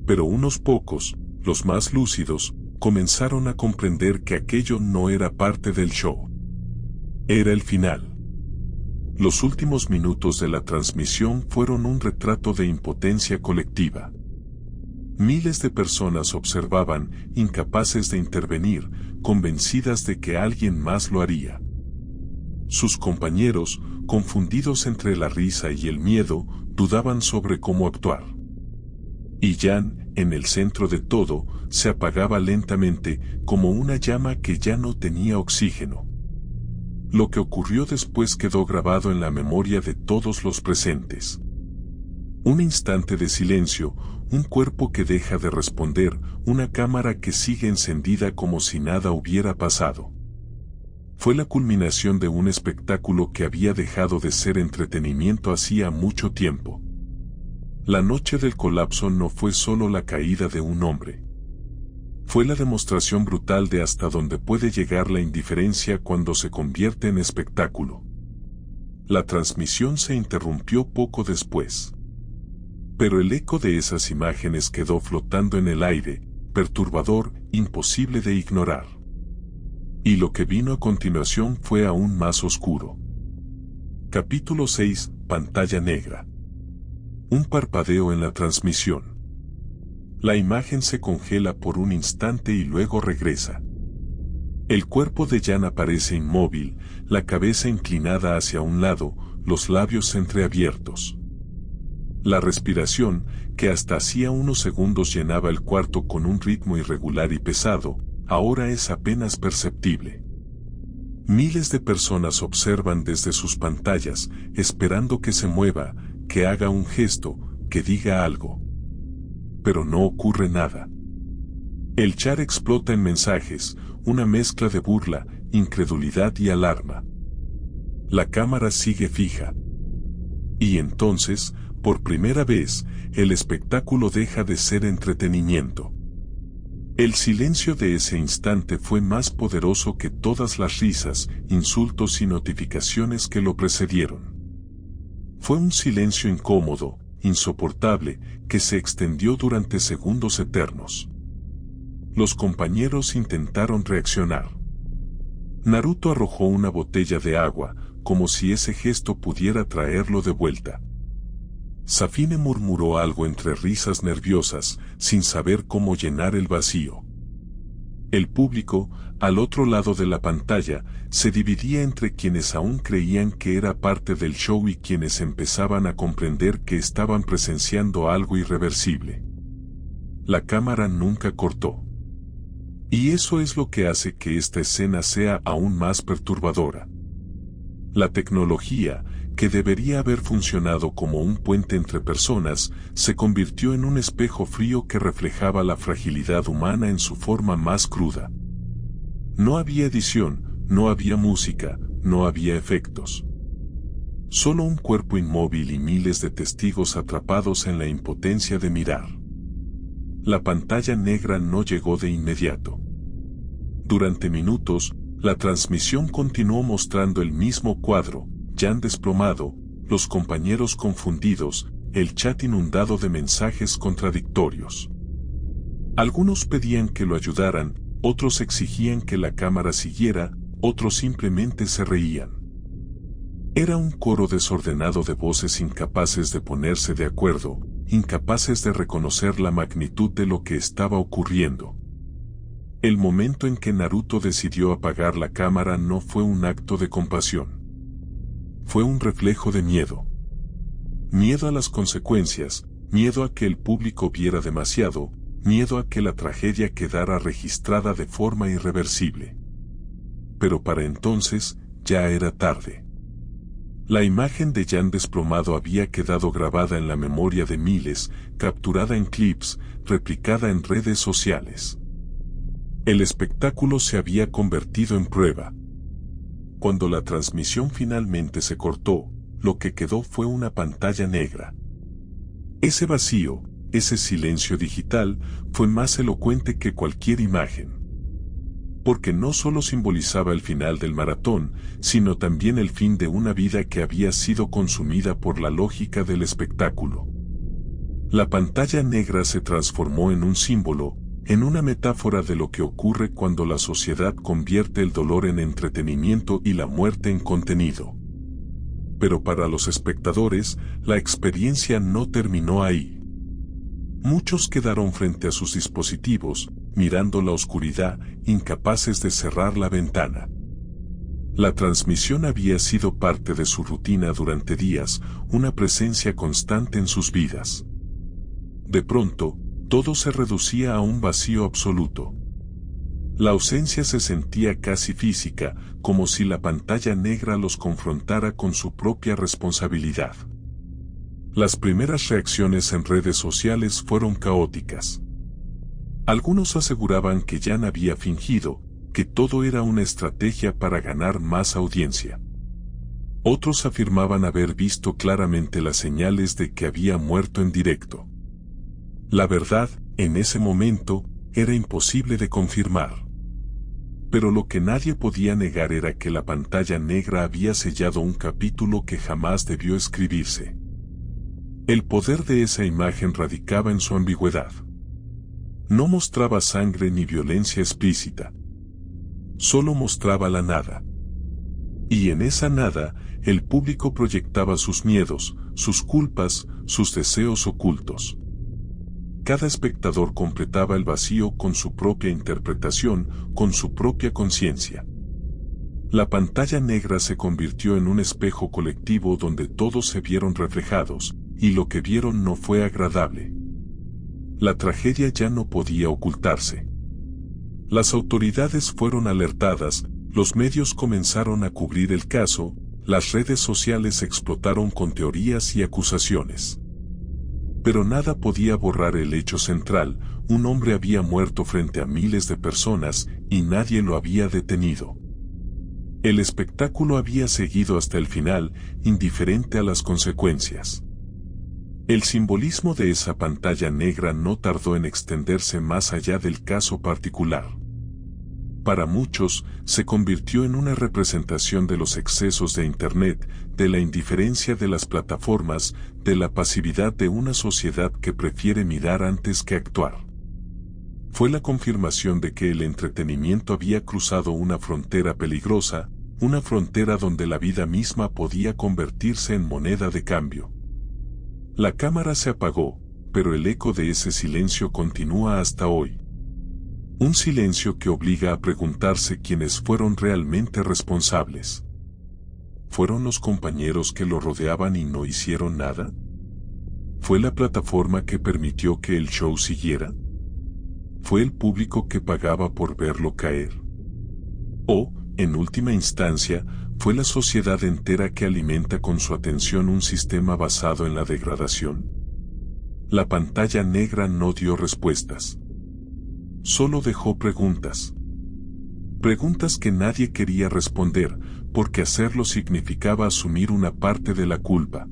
Pero unos pocos, los más lúcidos, comenzaron a comprender que aquello no era parte del show. Era el final. Los últimos minutos de la transmisión fueron un retrato de impotencia colectiva. Miles de personas observaban, incapaces de intervenir, convencidas de que alguien más lo haría. Sus compañeros, confundidos entre la risa y el miedo, dudaban sobre cómo actuar. Y Jan, en el centro de todo, se apagaba lentamente, como una llama que ya no tenía oxígeno. Lo que ocurrió después quedó grabado en la memoria de todos los presentes. Un instante de silencio, un cuerpo que deja de responder, una cámara que sigue encendida como si nada hubiera pasado. Fue la culminación de un espectáculo que había dejado de ser entretenimiento hacía mucho tiempo. La noche del colapso no fue solo la caída de un hombre. Fue la demostración brutal de hasta dónde puede llegar la indiferencia cuando se convierte en espectáculo. La transmisión se interrumpió poco después. Pero el eco de esas imágenes quedó flotando en el aire, perturbador, imposible de ignorar. Y lo que vino a continuación fue aún más oscuro. Capítulo 6, Pantalla negra. Un parpadeo en la transmisión. La imagen se congela por un instante y luego regresa. El cuerpo de Jan aparece inmóvil, la cabeza inclinada hacia un lado, los labios entreabiertos. La respiración, que hasta hacía unos segundos llenaba el cuarto con un ritmo irregular y pesado, ahora es apenas perceptible. Miles de personas observan desde sus pantallas, esperando que se mueva, que haga un gesto, que diga algo. Pero no ocurre nada. El chat explota en mensajes, una mezcla de burla, incredulidad y alarma. La cámara sigue fija. Y entonces, por primera vez, el espectáculo deja de ser entretenimiento. El silencio de ese instante fue más poderoso que todas las risas, insultos y notificaciones que lo precedieron. Fue un silencio incómodo, insoportable, que se extendió durante segundos eternos. Los compañeros intentaron reaccionar. Naruto arrojó una botella de agua, como si ese gesto pudiera traerlo de vuelta. Safine murmuró algo entre risas nerviosas, sin saber cómo llenar el vacío. El público, al otro lado de la pantalla, se dividía entre quienes aún creían que era parte del show y quienes empezaban a comprender que estaban presenciando algo irreversible. La cámara nunca cortó. Y eso es lo que hace que esta escena sea aún más perturbadora. La tecnología, que debería haber funcionado como un puente entre personas, se convirtió en un espejo frío que reflejaba la fragilidad humana en su forma más cruda. No había edición, no había música, no había efectos. Solo un cuerpo inmóvil y miles de testigos atrapados en la impotencia de mirar. La pantalla negra no llegó de inmediato. Durante minutos, la transmisión continuó mostrando el mismo cuadro: Jan desplomado, los compañeros confundidos, el chat inundado de mensajes contradictorios. Algunos pedían que lo ayudaran, otros exigían que la cámara siguiera, otros simplemente se reían. Era un coro desordenado de voces incapaces de ponerse de acuerdo, incapaces de reconocer la magnitud de lo que estaba ocurriendo. El momento en que Naruto decidió apagar la cámara no fue un acto de compasión. Fue un reflejo de miedo. Miedo a las consecuencias, miedo a que el público viera demasiado, miedo a que la tragedia quedara registrada de forma irreversible. Pero para entonces, ya era tarde. La imagen de Jan desplomado había quedado grabada en la memoria de miles, capturada en clips, replicada en redes sociales. El espectáculo se había convertido en prueba. Cuando la transmisión finalmente se cortó, lo que quedó fue una pantalla negra. Ese vacío, ese silencio digital, fue más elocuente que cualquier imagen. Porque no solo simbolizaba el final del maratón, sino también el fin de una vida que había sido consumida por la lógica del espectáculo. La pantalla negra se transformó en un símbolo, en una metáfora de lo que ocurre cuando la sociedad convierte el dolor en entretenimiento y la muerte en contenido. Pero para los espectadores, la experiencia no terminó ahí. Muchos quedaron frente a sus dispositivos, mirando la oscuridad, incapaces de cerrar la ventana. La transmisión había sido parte de su rutina durante días, una presencia constante en sus vidas. De pronto, todo se reducía a un vacío absoluto. La ausencia se sentía casi física, como si la pantalla negra los confrontara con su propia responsabilidad. Las primeras reacciones en redes sociales fueron caóticas. Algunos aseguraban que Jan había fingido, que todo era una estrategia para ganar más audiencia. Otros afirmaban haber visto claramente las señales de que había muerto en directo. La verdad, en ese momento, era imposible de confirmar. Pero lo que nadie podía negar era que la pantalla negra había sellado un capítulo que jamás debió escribirse. El poder de esa imagen radicaba en su ambigüedad. No mostraba sangre ni violencia explícita. Solo mostraba la nada. Y en esa nada, el público proyectaba sus miedos, sus culpas, sus deseos ocultos. Cada espectador completaba el vacío con su propia interpretación, con su propia conciencia. La pantalla negra se convirtió en un espejo colectivo donde todos se vieron reflejados, y lo que vieron no fue agradable. La tragedia ya no podía ocultarse. Las autoridades fueron alertadas, los medios comenzaron a cubrir el caso, las redes sociales explotaron con teorías y acusaciones. Pero nada podía borrar el hecho central: un hombre había muerto frente a miles de personas y nadie lo había detenido. El espectáculo había seguido hasta el final, indiferente a las consecuencias. El simbolismo de esa pantalla negra no tardó en extenderse más allá del caso particular. Para muchos, se convirtió en una representación de los excesos de Internet, de la indiferencia de las plataformas, de la pasividad de una sociedad que prefiere mirar antes que actuar. Fue la confirmación de que el entretenimiento había cruzado una frontera peligrosa, una frontera donde la vida misma podía convertirse en moneda de cambio. La cámara se apagó, pero el eco de ese silencio continúa hasta hoy. Un silencio que obliga a preguntarse quiénes fueron realmente responsables. ¿Fueron los compañeros que lo rodeaban y no hicieron nada? ¿Fue la plataforma que permitió que el show siguiera? ¿Fue el público que pagaba por verlo caer? ¿O, en última instancia, fue la sociedad entera que alimenta con su atención un sistema basado en la degradación? La pantalla negra no dio respuestas. Solo dejó preguntas. Preguntas que nadie quería responder, porque hacerlo significaba asumir una parte de la culpa.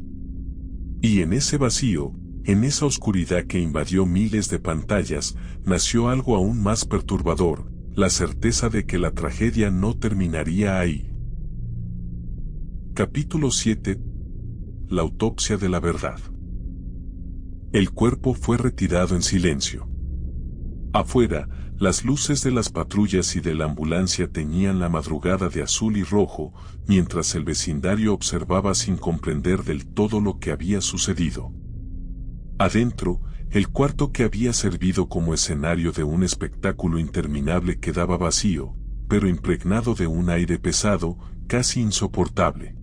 Y en ese vacío, en esa oscuridad que invadió miles de pantallas, nació algo aún más perturbador: la certeza de que la tragedia no terminaría ahí. Capítulo 7. La autopsia de la verdad. El cuerpo fue retirado en silencio. Afuera, las luces de las patrullas y de la ambulancia teñían la madrugada de azul y rojo, mientras el vecindario observaba sin comprender del todo lo que había sucedido. Adentro, el cuarto que había servido como escenario de un espectáculo interminable quedaba vacío, pero impregnado de un aire pesado, casi insoportable.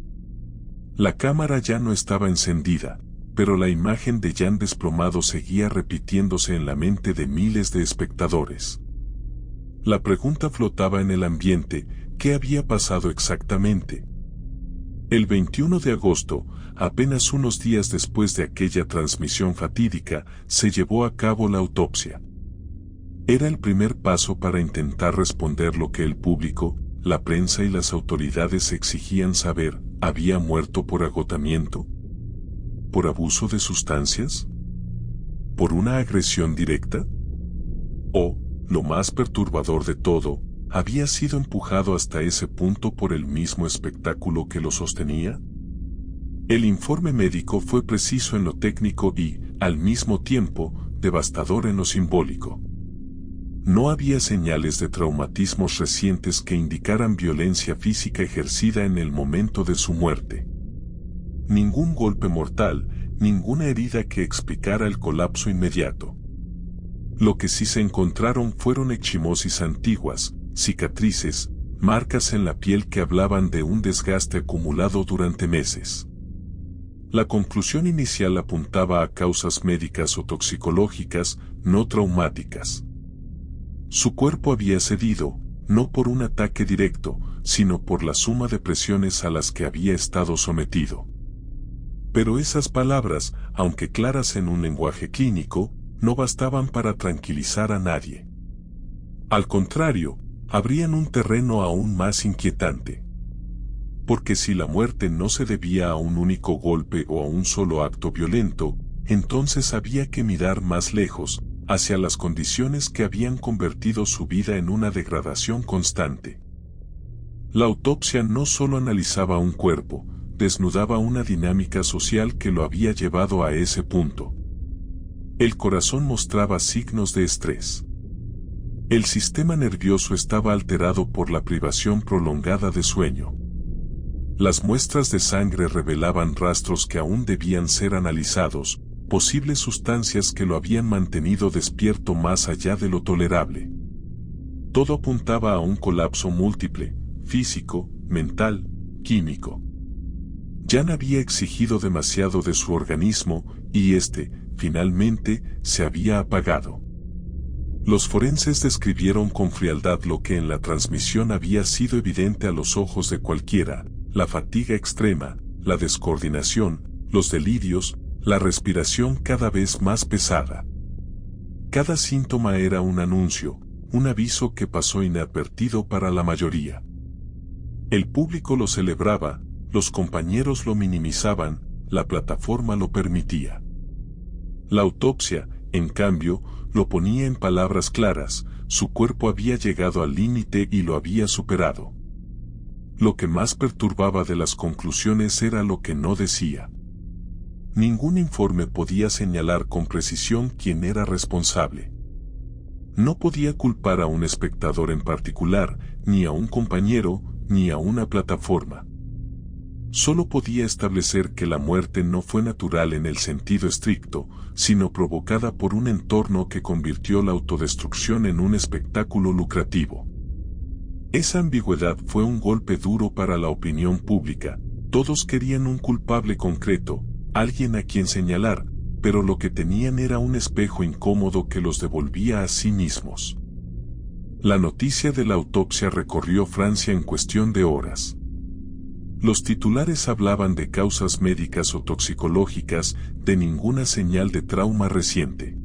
La cámara ya no estaba encendida, pero la imagen de Jan desplomado seguía repitiéndose en la mente de miles de espectadores. La pregunta flotaba en el ambiente: ¿qué había pasado exactamente? El 21 de agosto, apenas unos días después de aquella transmisión fatídica, se llevó a cabo la autopsia. Era el primer paso para intentar responder lo que el público, la prensa y las autoridades exigían saber: ¿había muerto por agotamiento? ¿Por abuso de sustancias? ¿Por una agresión directa? ¿O, lo más perturbador de todo, había sido empujado hasta ese punto por el mismo espectáculo que lo sostenía? El informe médico fue preciso en lo técnico y, al mismo tiempo, devastador en lo simbólico. No había señales de traumatismos recientes que indicaran violencia física ejercida en el momento de su muerte. Ningún golpe mortal, ninguna herida que explicara el colapso inmediato. Lo que sí se encontraron fueron equimosis antiguas, cicatrices, marcas en la piel que hablaban de un desgaste acumulado durante meses. La conclusión inicial apuntaba a causas médicas o toxicológicas, no traumáticas. Su cuerpo había cedido, no por un ataque directo, sino por la suma de presiones a las que había estado sometido. Pero esas palabras, aunque claras en un lenguaje clínico, no bastaban para tranquilizar a nadie. Al contrario, abrían un terreno aún más inquietante. Porque si la muerte no se debía a un único golpe o a un solo acto violento, entonces había que mirar más lejos, hacia las condiciones que habían convertido su vida en una degradación constante. La autopsia no solo analizaba un cuerpo, desnudaba una dinámica social que lo había llevado a ese punto. El corazón mostraba signos de estrés. El sistema nervioso estaba alterado por la privación prolongada de sueño. Las muestras de sangre revelaban rastros que aún debían ser analizados, posibles sustancias que lo habían mantenido despierto más allá de lo tolerable. Todo apuntaba a un colapso múltiple, físico, mental, químico. Jan había exigido demasiado de su organismo y finalmente, se había apagado. Los forenses describieron con frialdad lo que en la transmisión había sido evidente a los ojos de cualquiera: la fatiga extrema, la descoordinación, los delirios, la respiración cada vez más pesada. Cada síntoma era un anuncio, un aviso que pasó inadvertido para la mayoría. El público lo celebraba, los compañeros lo minimizaban, la plataforma lo permitía. La autopsia, en cambio, lo ponía en palabras claras: su cuerpo había llegado al límite y lo había superado. Lo que más perturbaba de las conclusiones era lo que no decía. Ningún informe podía señalar con precisión quién era responsable. No podía culpar a un espectador en particular, ni a un compañero, ni a una plataforma. Solo podía establecer que la muerte no fue natural en el sentido estricto, sino provocada por un entorno que convirtió la autodestrucción en un espectáculo lucrativo. Esa ambigüedad fue un golpe duro para la opinión pública. Todos querían un culpable concreto, alguien a quien señalar, pero lo que tenían era un espejo incómodo que los devolvía a sí mismos. La noticia de la autopsia recorrió Francia en cuestión de horas. Los titulares hablaban de causas médicas o toxicológicas, de ninguna señal de trauma reciente.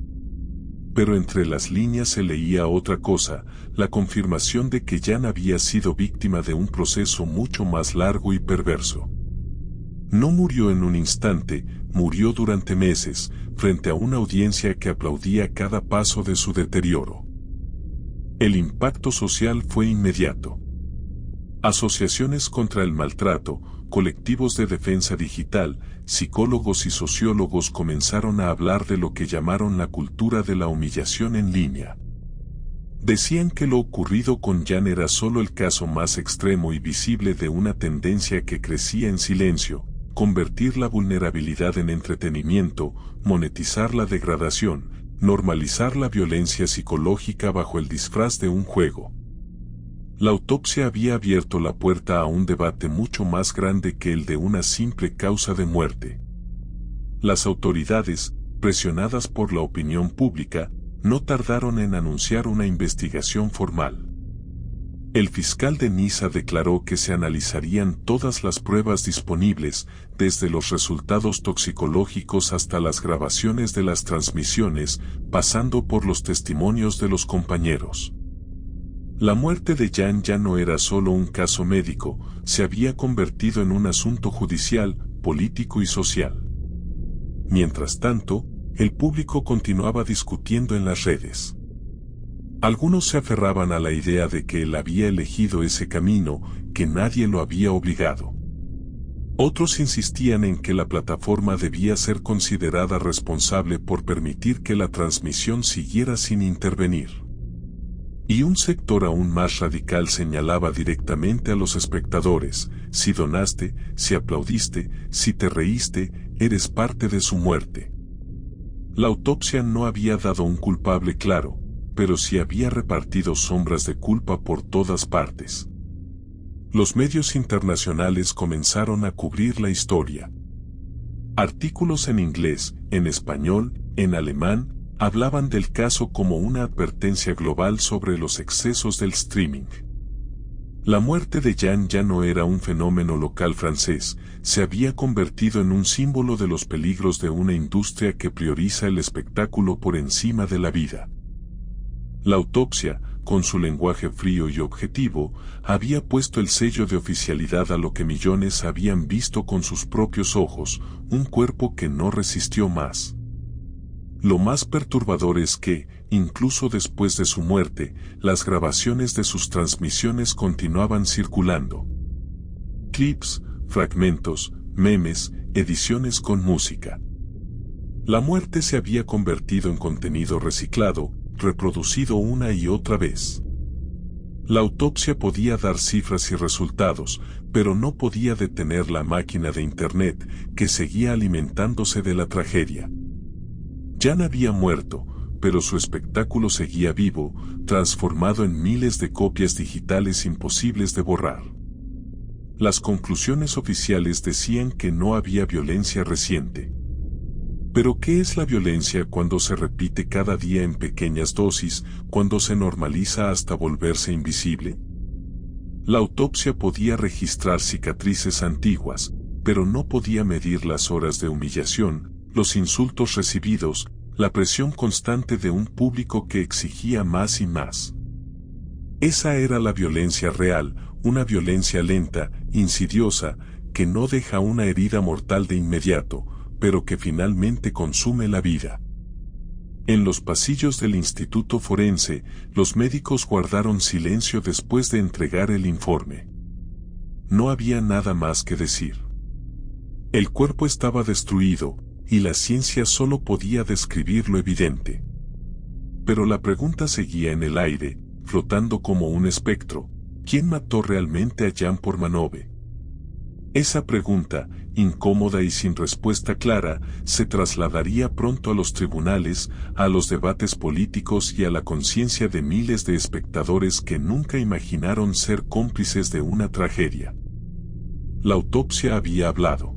Pero entre las líneas se leía otra cosa: la confirmación de que Jan había sido víctima de un proceso mucho más largo y perverso. No murió en un instante, murió durante meses, frente a una audiencia que aplaudía cada paso de su deterioro. El impacto social fue inmediato. Asociaciones contra el maltrato, colectivos de defensa digital, psicólogos y sociólogos comenzaron a hablar de lo que llamaron la cultura de la humillación en línea. Decían que lo ocurrido con Jan era solo el caso más extremo y visible de una tendencia que crecía en silencio: convertir la vulnerabilidad en entretenimiento, monetizar la degradación, normalizar la violencia psicológica bajo el disfraz de un juego. La autopsia había abierto la puerta a un debate mucho más grande que el de una simple causa de muerte. Las autoridades, presionadas por la opinión pública, no tardaron en anunciar una investigación formal. El fiscal de Niza declaró que se analizarían todas las pruebas disponibles, desde los resultados toxicológicos hasta las grabaciones de las transmisiones, pasando por los testimonios de los compañeros. La muerte de Jan ya no era solo un caso médico, se había convertido en un asunto judicial, político y social. Mientras tanto, el público continuaba discutiendo en las redes. Algunos se aferraban a la idea de que él había elegido ese camino, que nadie lo había obligado. Otros insistían en que la plataforma debía ser considerada responsable por permitir que la transmisión siguiera sin intervenir. Y un sector aún más radical señalaba directamente a los espectadores: si donaste, si aplaudiste, si te reíste, eres parte de su muerte. La autopsia no había dado un culpable claro, pero sí había repartido sombras de culpa por todas partes. Los medios internacionales comenzaron a cubrir la historia. Artículos en inglés, en español, en alemán, hablaban del caso como una advertencia global sobre los excesos del streaming. La muerte de Jeanne ya no era un fenómeno local francés, se había convertido en un símbolo de los peligros de una industria que prioriza el espectáculo por encima de la vida. La autopsia, con su lenguaje frío y objetivo, había puesto el sello de oficialidad a lo que millones habían visto con sus propios ojos: un cuerpo que no resistió más. Lo más perturbador es que, incluso después de su muerte, las grabaciones de sus transmisiones continuaban circulando. Clips, fragmentos, memes, ediciones con música. La muerte se había convertido en contenido reciclado, reproducido una y otra vez. La autopsia podía dar cifras y resultados, pero no podía detener la máquina de Internet que seguía alimentándose de la tragedia. Jeanne había muerto, pero su espectáculo seguía vivo, transformado en miles de copias digitales imposibles de borrar. Las conclusiones oficiales decían que no había violencia reciente. Pero ¿qué es la violencia cuando se repite cada día en pequeñas dosis, cuando se normaliza hasta volverse invisible? La autopsia podía registrar cicatrices antiguas, pero no podía medir las horas de humillación, los insultos recibidos, la presión constante de un público que exigía más y más. Esa era la violencia real, una violencia lenta, insidiosa, que no deja una herida mortal de inmediato, pero que finalmente consume la vida. En los pasillos del Instituto Forense, los médicos guardaron silencio después de entregar el informe. No había nada más que decir. El cuerpo estaba destruido, y la ciencia solo podía describir lo evidente. Pero la pregunta seguía en el aire, flotando como un espectro: ¿quién mató realmente a Jeanne Portmanove? Esa pregunta, incómoda y sin respuesta clara, se trasladaría pronto a los tribunales, a los debates políticos y a la conciencia de miles de espectadores que nunca imaginaron ser cómplices de una tragedia. La autopsia había hablado.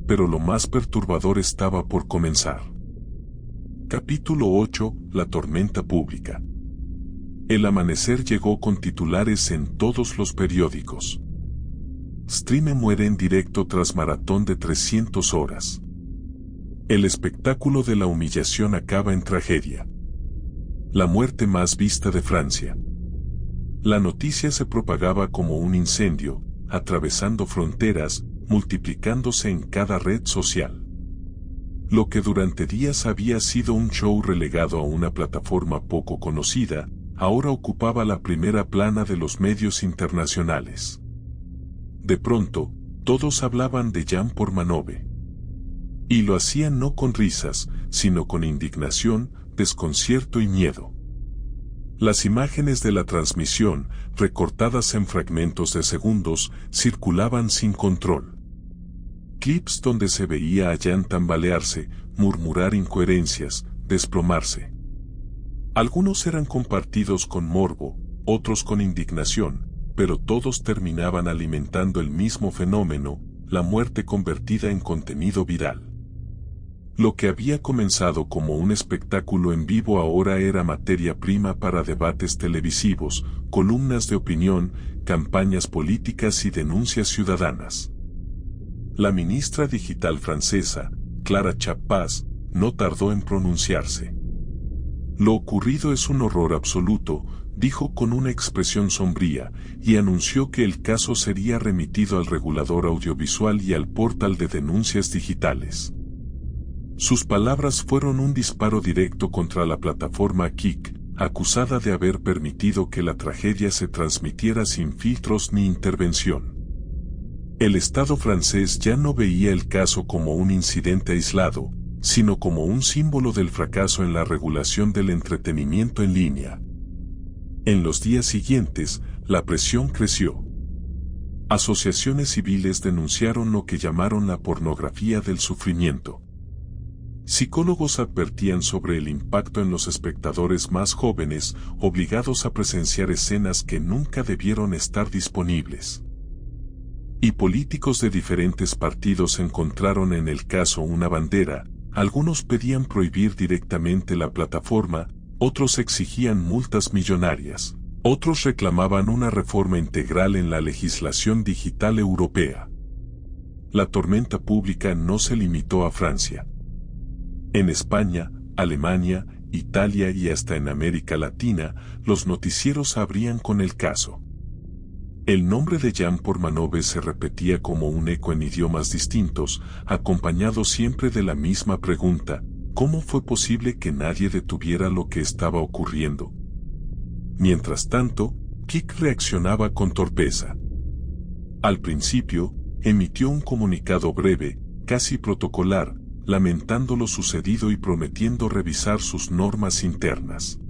Pero lo más perturbador estaba por comenzar. Capítulo 8: La tormenta pública. El amanecer llegó con titulares en todos los periódicos. Streame muere en directo tras maratón de 300 horas. El espectáculo de la humillación acaba en tragedia. La muerte más vista de Francia. La noticia se propagaba como un incendio, atravesando fronteras, multiplicándose en cada red social. Lo que durante días había sido un show relegado a una plataforma poco conocida, ahora ocupaba la primera plana de los medios internacionales. De pronto, todos hablaban de Jeanne Portmanove. Y lo hacían no con risas, sino con indignación, desconcierto y miedo. Las imágenes de la transmisión, recortadas en fragmentos de segundos, circulaban sin control. Clips donde se veía a Jeanne tambalearse, murmurar incoherencias, desplomarse. Algunos eran compartidos con morbo, otros con indignación, pero todos terminaban alimentando el mismo fenómeno: la muerte convertida en contenido viral. Lo que había comenzado como un espectáculo en vivo ahora era materia prima para debates televisivos, columnas de opinión, campañas políticas y denuncias ciudadanas. La ministra digital francesa, Clara Chapaz, no tardó en pronunciarse. Lo ocurrido es un horror absoluto, dijo con una expresión sombría, y anunció que el caso sería remitido al regulador audiovisual y al portal de denuncias digitales. Sus palabras fueron un disparo directo contra la plataforma Kik, acusada de haber permitido que la tragedia se transmitiera sin filtros ni intervención. El Estado francés ya no veía el caso como un incidente aislado, sino como un símbolo del fracaso en la regulación del entretenimiento en línea. En los días siguientes, la presión creció. Asociaciones civiles denunciaron lo que llamaron la pornografía del sufrimiento. Psicólogos advertían sobre el impacto en los espectadores más jóvenes, obligados a presenciar escenas que nunca debieron estar disponibles. Y políticos de diferentes partidos encontraron en el caso una bandera. Algunos pedían prohibir directamente la plataforma, otros exigían multas millonarias, otros reclamaban una reforma integral en la legislación digital europea. La tormenta pública no se limitó a Francia. En España, Alemania, Italia y hasta en América Latina, los noticieros abrían con el caso. El nombre de Jan Portmanove se repetía como un eco en idiomas distintos, acompañado siempre de la misma pregunta: ¿cómo fue posible que nadie detuviera lo que estaba ocurriendo? Mientras tanto, Kik reaccionaba con torpeza. Al principio, emitió un comunicado breve, casi protocolar, lamentando lo sucedido y prometiendo revisar sus normas internas.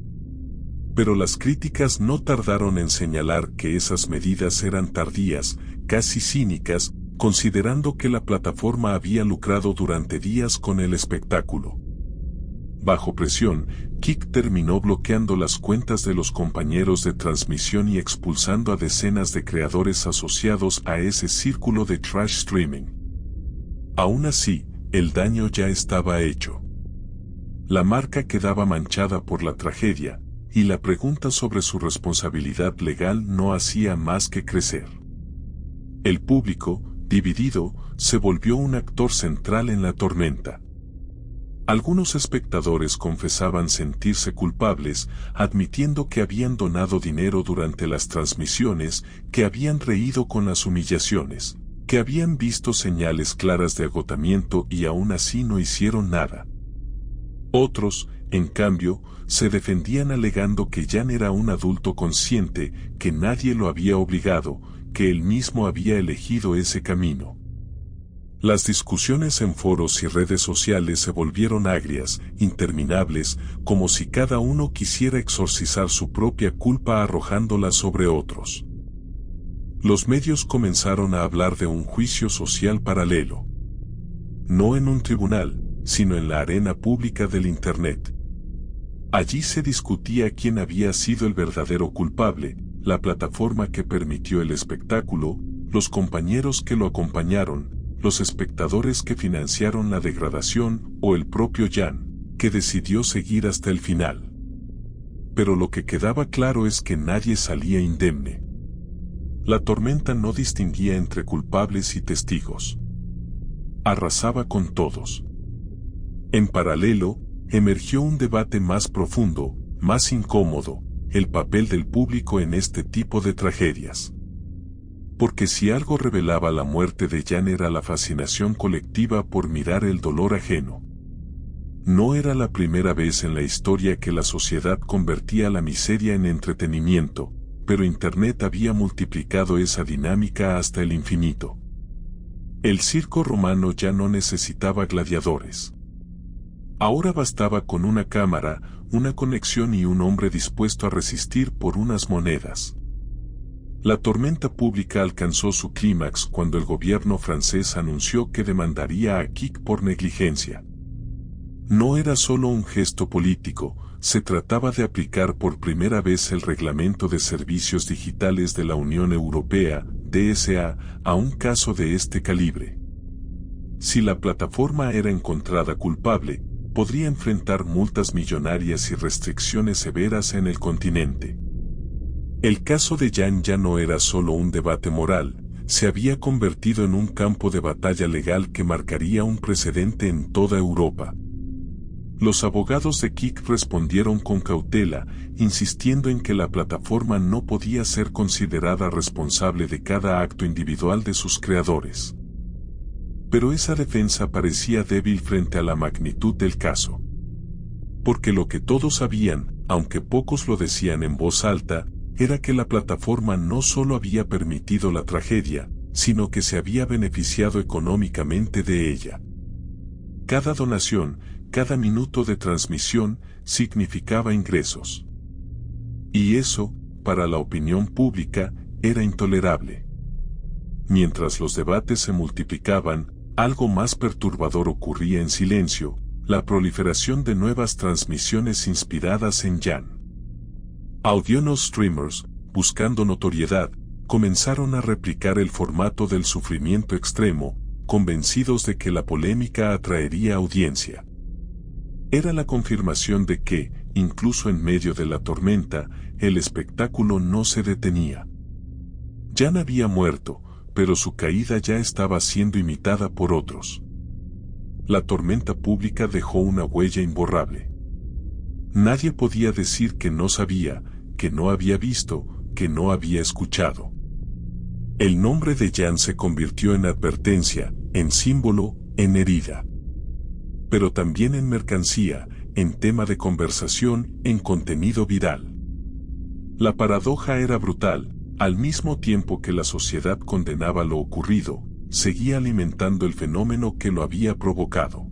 Pero las críticas no tardaron en señalar que esas medidas eran tardías, casi cínicas, considerando que la plataforma había lucrado durante días con el espectáculo. Bajo presión, Kik terminó bloqueando las cuentas de los compañeros de transmisión y expulsando a decenas de creadores asociados a ese círculo de trash streaming. Aún así, el daño ya estaba hecho. La marca quedaba manchada por la tragedia, y la pregunta sobre su responsabilidad legal no hacía más que crecer. El público, dividido, se volvió un actor central en la tormenta. Algunos espectadores confesaban sentirse culpables, admitiendo que habían donado dinero durante las transmisiones, que habían reído con las humillaciones, que habían visto señales claras de agotamiento y aún así no hicieron nada. Otros, en cambio, se defendían alegando que Jan era un adulto consciente, que nadie lo había obligado, que él mismo había elegido ese camino. Las discusiones en foros y redes sociales se volvieron agrias, interminables, como si cada uno quisiera exorcizar su propia culpa arrojándola sobre otros. Los medios comenzaron a hablar de un juicio social paralelo. No en un tribunal, sino en la arena pública del Internet. Allí se discutía quién había sido el verdadero culpable, la plataforma que permitió el espectáculo, los compañeros que lo acompañaron, los espectadores que financiaron la degradación o el propio Jan, que decidió seguir hasta el final. Pero lo que quedaba claro es que nadie salía indemne. La tormenta no distinguía entre culpables y testigos. Arrasaba con todos. En paralelo, emergió un debate más profundo, más incómodo: el papel del público en este tipo de tragedias. Porque si algo revelaba la muerte de Jan era la fascinación colectiva por mirar el dolor ajeno. No era la primera vez en la historia que la sociedad convertía la miseria en entretenimiento, pero Internet había multiplicado esa dinámica hasta el infinito. El circo romano ya no necesitaba gladiadores. Ahora bastaba con una cámara, una conexión y un hombre dispuesto a resistir por unas monedas. La tormenta pública alcanzó su clímax cuando el gobierno francés anunció que demandaría a Kik por negligencia. No era solo un gesto político, se trataba de aplicar por primera vez el Reglamento de Servicios Digitales de la Unión Europea, DSA, a un caso de este calibre. Si la plataforma era encontrada culpable, podría enfrentar multas millonarias y restricciones severas en el continente. El caso de Jan ya no era solo un debate moral, se había convertido en un campo de batalla legal que marcaría un precedente en toda Europa. Los abogados de Kik respondieron con cautela, insistiendo en que la plataforma no podía ser considerada responsable de cada acto individual de sus creadores. Pero esa defensa parecía débil frente a la magnitud del caso. Porque lo que todos sabían, aunque pocos lo decían en voz alta, era que la plataforma no solo había permitido la tragedia, sino que se había beneficiado económicamente de ella. Cada donación, cada minuto de transmisión, significaba ingresos. Y eso, para la opinión pública, era intolerable. Mientras los debates se multiplicaban, algo más perturbador ocurría en silencio: la proliferación de nuevas transmisiones inspiradas en Jan. Algunos streamers, buscando notoriedad, comenzaron a replicar el formato del sufrimiento extremo, convencidos de que la polémica atraería audiencia. Era la confirmación de que, incluso en medio de la tormenta, el espectáculo no se detenía. Jan había muerto, pero su caída ya estaba siendo imitada por otros. La tormenta pública dejó una huella imborrable. Nadie podía decir que no sabía, que no había visto, que no había escuchado. El nombre de Jan se convirtió en advertencia, en símbolo, en herida. Pero también en mercancía, en tema de conversación, en contenido viral. La paradoja era brutal: al mismo tiempo que la sociedad condenaba lo ocurrido, seguía alimentando el fenómeno que lo había provocado.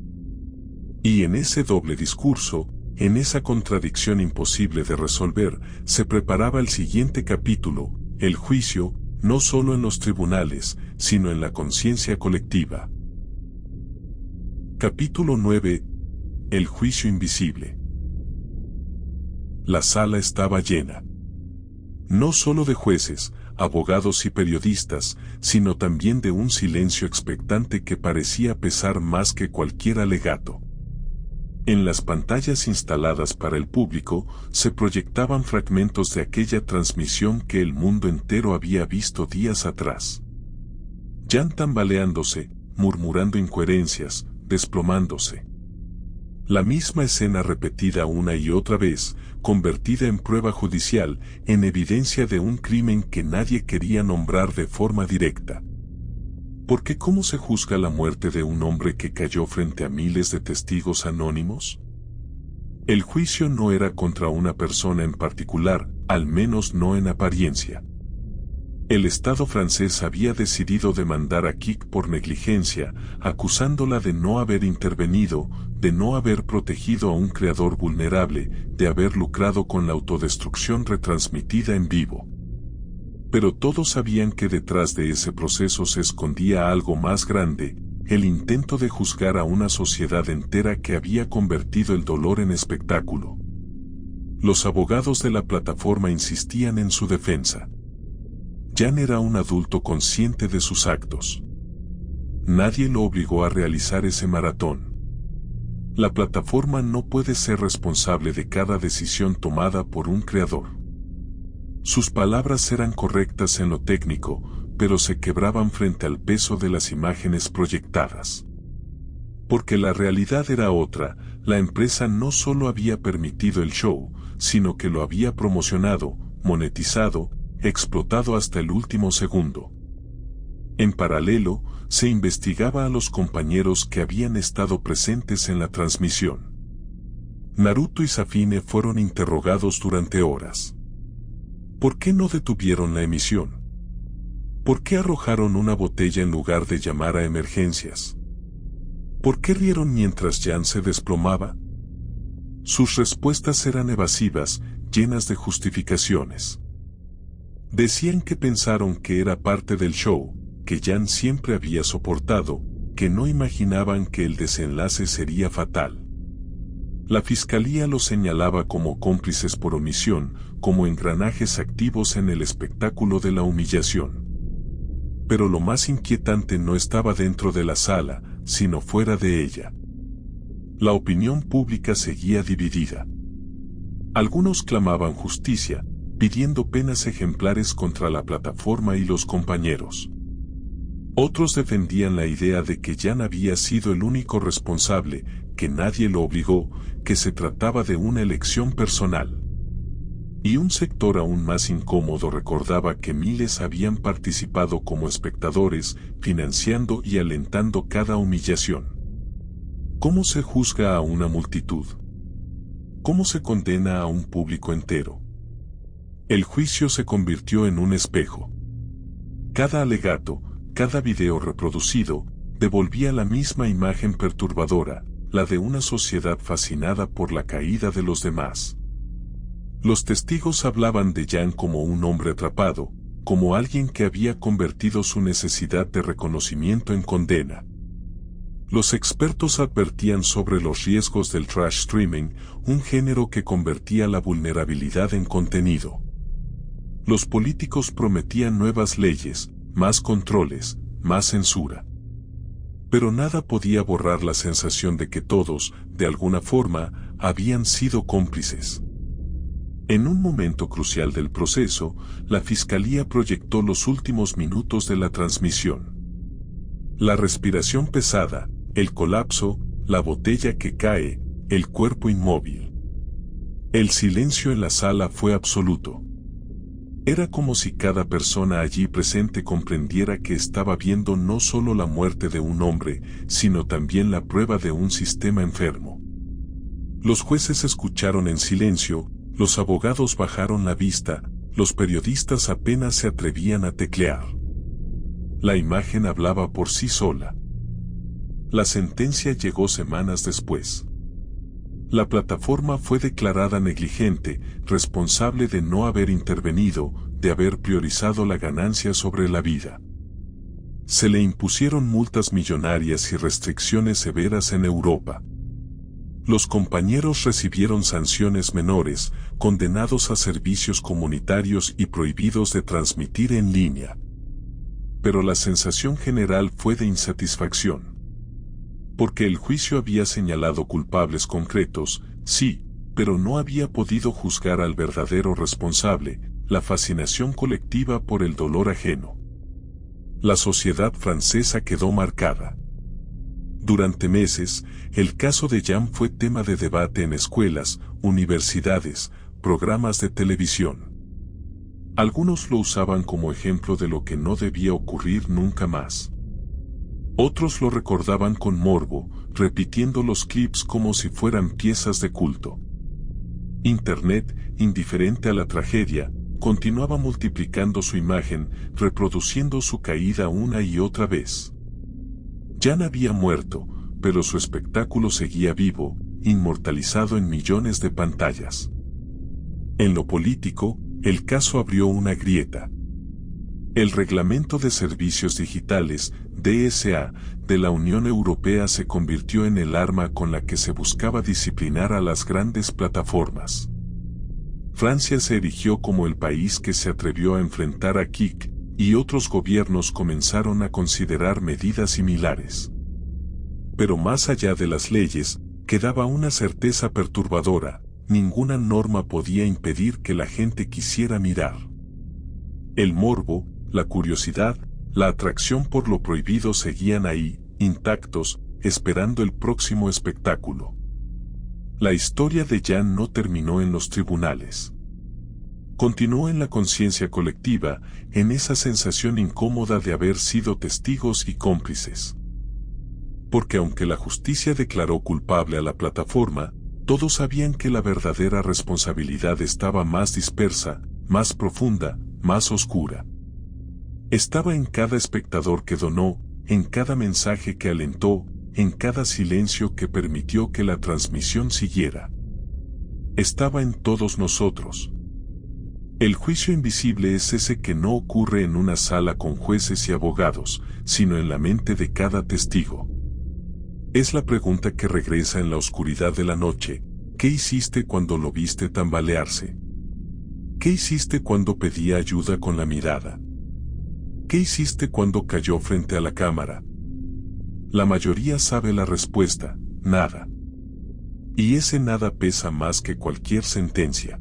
Y en ese doble discurso, en esa contradicción imposible de resolver, se preparaba el siguiente capítulo: el juicio, no solo en los tribunales, sino en la conciencia colectiva. Capítulo 9. El juicio invisible. La sala estaba llena. No solo de jueces, abogados y periodistas, sino también de un silencio expectante que parecía pesar más que cualquier alegato. En las pantallas instaladas para el público, se proyectaban fragmentos de aquella transmisión que el mundo entero había visto días atrás. Jan tambaleándose, murmurando incoherencias, desplomándose. La misma escena repetida una y otra vez, convertida en prueba judicial, en evidencia de un crimen que nadie quería nombrar de forma directa. Porque ¿cómo se juzga la muerte de un hombre que cayó frente a miles de testigos anónimos? El juicio no era contra una persona en particular, al menos no en apariencia. El Estado francés había decidido demandar a Kik por negligencia, acusándola de no haber intervenido, de no haber protegido a un creador vulnerable, de haber lucrado con la autodestrucción retransmitida en vivo. Pero todos sabían que detrás de ese proceso se escondía algo más grande: el intento de juzgar a una sociedad entera que había convertido el dolor en espectáculo. Los abogados de la plataforma insistían en su defensa. Jan era un adulto consciente de sus actos. Nadie lo obligó a realizar ese maratón. La plataforma no puede ser responsable de cada decisión tomada por un creador. Sus palabras eran correctas en lo técnico, pero se quebraban frente al peso de las imágenes proyectadas. Porque la realidad era otra: la empresa no solo había permitido el show, sino que lo había promocionado, monetizado, explotado hasta el último segundo. En paralelo, se investigaba a los compañeros que habían estado presentes en la transmisión. Naruto y Safine fueron interrogados durante horas. ¿Por qué no detuvieron la emisión? ¿Por qué arrojaron una botella en lugar de llamar a emergencias? ¿Por qué rieron mientras Jan se desplomaba? Sus respuestas eran evasivas, llenas de justificaciones. Decían que pensaron que era parte del show, que Jan siempre había soportado, que no imaginaban que el desenlace sería fatal. La fiscalía los señalaba como cómplices por omisión, como engranajes activos en el espectáculo de la humillación. Pero lo más inquietante no estaba dentro de la sala, sino fuera de ella. La opinión pública seguía dividida. Algunos clamaban justicia, pidiendo penas ejemplares contra la plataforma y los compañeros. Otros defendían la idea de que Jan había sido el único responsable, que nadie lo obligó, que se trataba de una elección personal. Y un sector aún más incómodo recordaba que miles habían participado como espectadores, financiando y alentando cada humillación. ¿Cómo se juzga a una multitud? ¿Cómo se condena a un público entero? El juicio se convirtió en un espejo. Cada alegato, cada video reproducido, devolvía la misma imagen perturbadora, la de una sociedad fascinada por la caída de los demás. Los testigos hablaban de Jan como un hombre atrapado, como alguien que había convertido su necesidad de reconocimiento en condena. Los expertos advertían sobre los riesgos del trash streaming, un género que convertía la vulnerabilidad en contenido. Los políticos prometían nuevas leyes, más controles, más censura. Pero nada podía borrar la sensación de que todos, de alguna forma, habían sido cómplices. En un momento crucial del proceso, la fiscalía proyectó los últimos minutos de la transmisión. La respiración pesada, el colapso, la botella que cae, el cuerpo inmóvil. El silencio en la sala fue absoluto. Era como si cada persona allí presente comprendiera que estaba viendo no solo la muerte de un hombre, sino también la prueba de un sistema enfermo. Los jueces escucharon en silencio, los abogados bajaron la vista, los periodistas apenas se atrevían a teclear. La imagen hablaba por sí sola. La sentencia llegó semanas después. La plataforma fue declarada negligente, responsable de no haber intervenido, de haber priorizado la ganancia sobre la vida. Se le impusieron multas millonarias y restricciones severas en Europa. Los compañeros recibieron sanciones menores, condenados a servicios comunitarios y prohibidos de transmitir en línea. Pero la sensación general fue de insatisfacción. Porque el juicio había señalado culpables concretos, sí, pero no había podido juzgar al verdadero responsable, la fascinación colectiva por el dolor ajeno. La sociedad francesa quedó marcada. Durante meses, el caso de Jan fue tema de debate en escuelas, universidades, programas de televisión. Algunos lo usaban como ejemplo de lo que no debía ocurrir nunca más. Otros lo recordaban con morbo, repitiendo los clips como si fueran piezas de culto. Internet, indiferente a la tragedia, continuaba multiplicando su imagen, reproduciendo su caída una y otra vez. Jan había muerto, pero su espectáculo seguía vivo, inmortalizado en millones de pantallas. En lo político, el caso abrió una grieta. El Reglamento de Servicios Digitales, DSA, de la Unión Europea se convirtió en el arma con la que se buscaba disciplinar a las grandes plataformas. Francia se erigió como el país que se atrevió a enfrentar a Kik, y otros gobiernos comenzaron a considerar medidas similares. Pero más allá de las leyes, quedaba una certeza perturbadora: ninguna norma podía impedir que la gente quisiera mirar. El morbo, la curiosidad, la atracción por lo prohibido seguían ahí, intactos, esperando el próximo espectáculo. La historia de Jan no terminó en los tribunales. Continuó en la conciencia colectiva, en esa sensación incómoda de haber sido testigos y cómplices. Porque aunque la justicia declaró culpable a la plataforma, todos sabían que la verdadera responsabilidad estaba más dispersa, más profunda, más oscura. Estaba en cada espectador que donó, en cada mensaje que alentó, en cada silencio que permitió que la transmisión siguiera. Estaba en todos nosotros. El juicio invisible es ese que no ocurre en una sala con jueces y abogados, sino en la mente de cada testigo. Es la pregunta que regresa en la oscuridad de la noche: ¿qué hiciste cuando lo viste tambalearse? ¿Qué hiciste cuando pedía ayuda con la mirada? ¿Qué hiciste cuando cayó frente a la cámara? La mayoría sabe la respuesta: nada. Y ese nada pesa más que cualquier sentencia.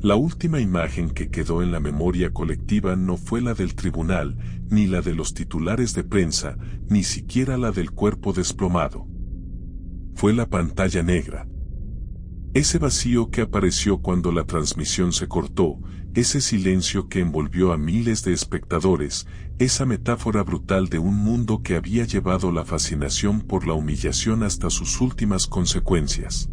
La última imagen que quedó en la memoria colectiva no fue la del tribunal, ni la de los titulares de prensa, ni siquiera la del cuerpo desplomado. Fue la pantalla negra. Ese vacío que apareció cuando la transmisión se cortó, ese silencio que envolvió a miles de espectadores, esa metáfora brutal de un mundo que había llevado la fascinación por la humillación hasta sus últimas consecuencias.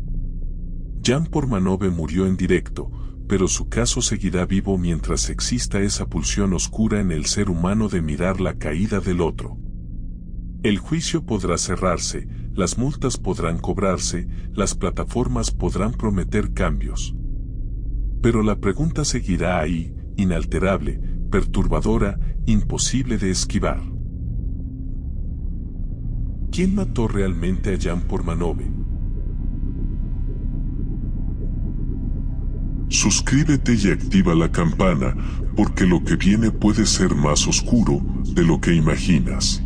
Jan Portmanove murió en directo, pero su caso seguirá vivo mientras exista esa pulsión oscura en el ser humano de mirar la caída del otro. El juicio podrá cerrarse, las multas podrán cobrarse, las plataformas podrán prometer cambios. Pero la pregunta seguirá ahí, inalterable, perturbadora, imposible de esquivar. ¿Quién mató realmente a Jan Pormanove? Suscríbete y activa la campana, porque lo que viene puede ser más oscuro de lo que imaginas.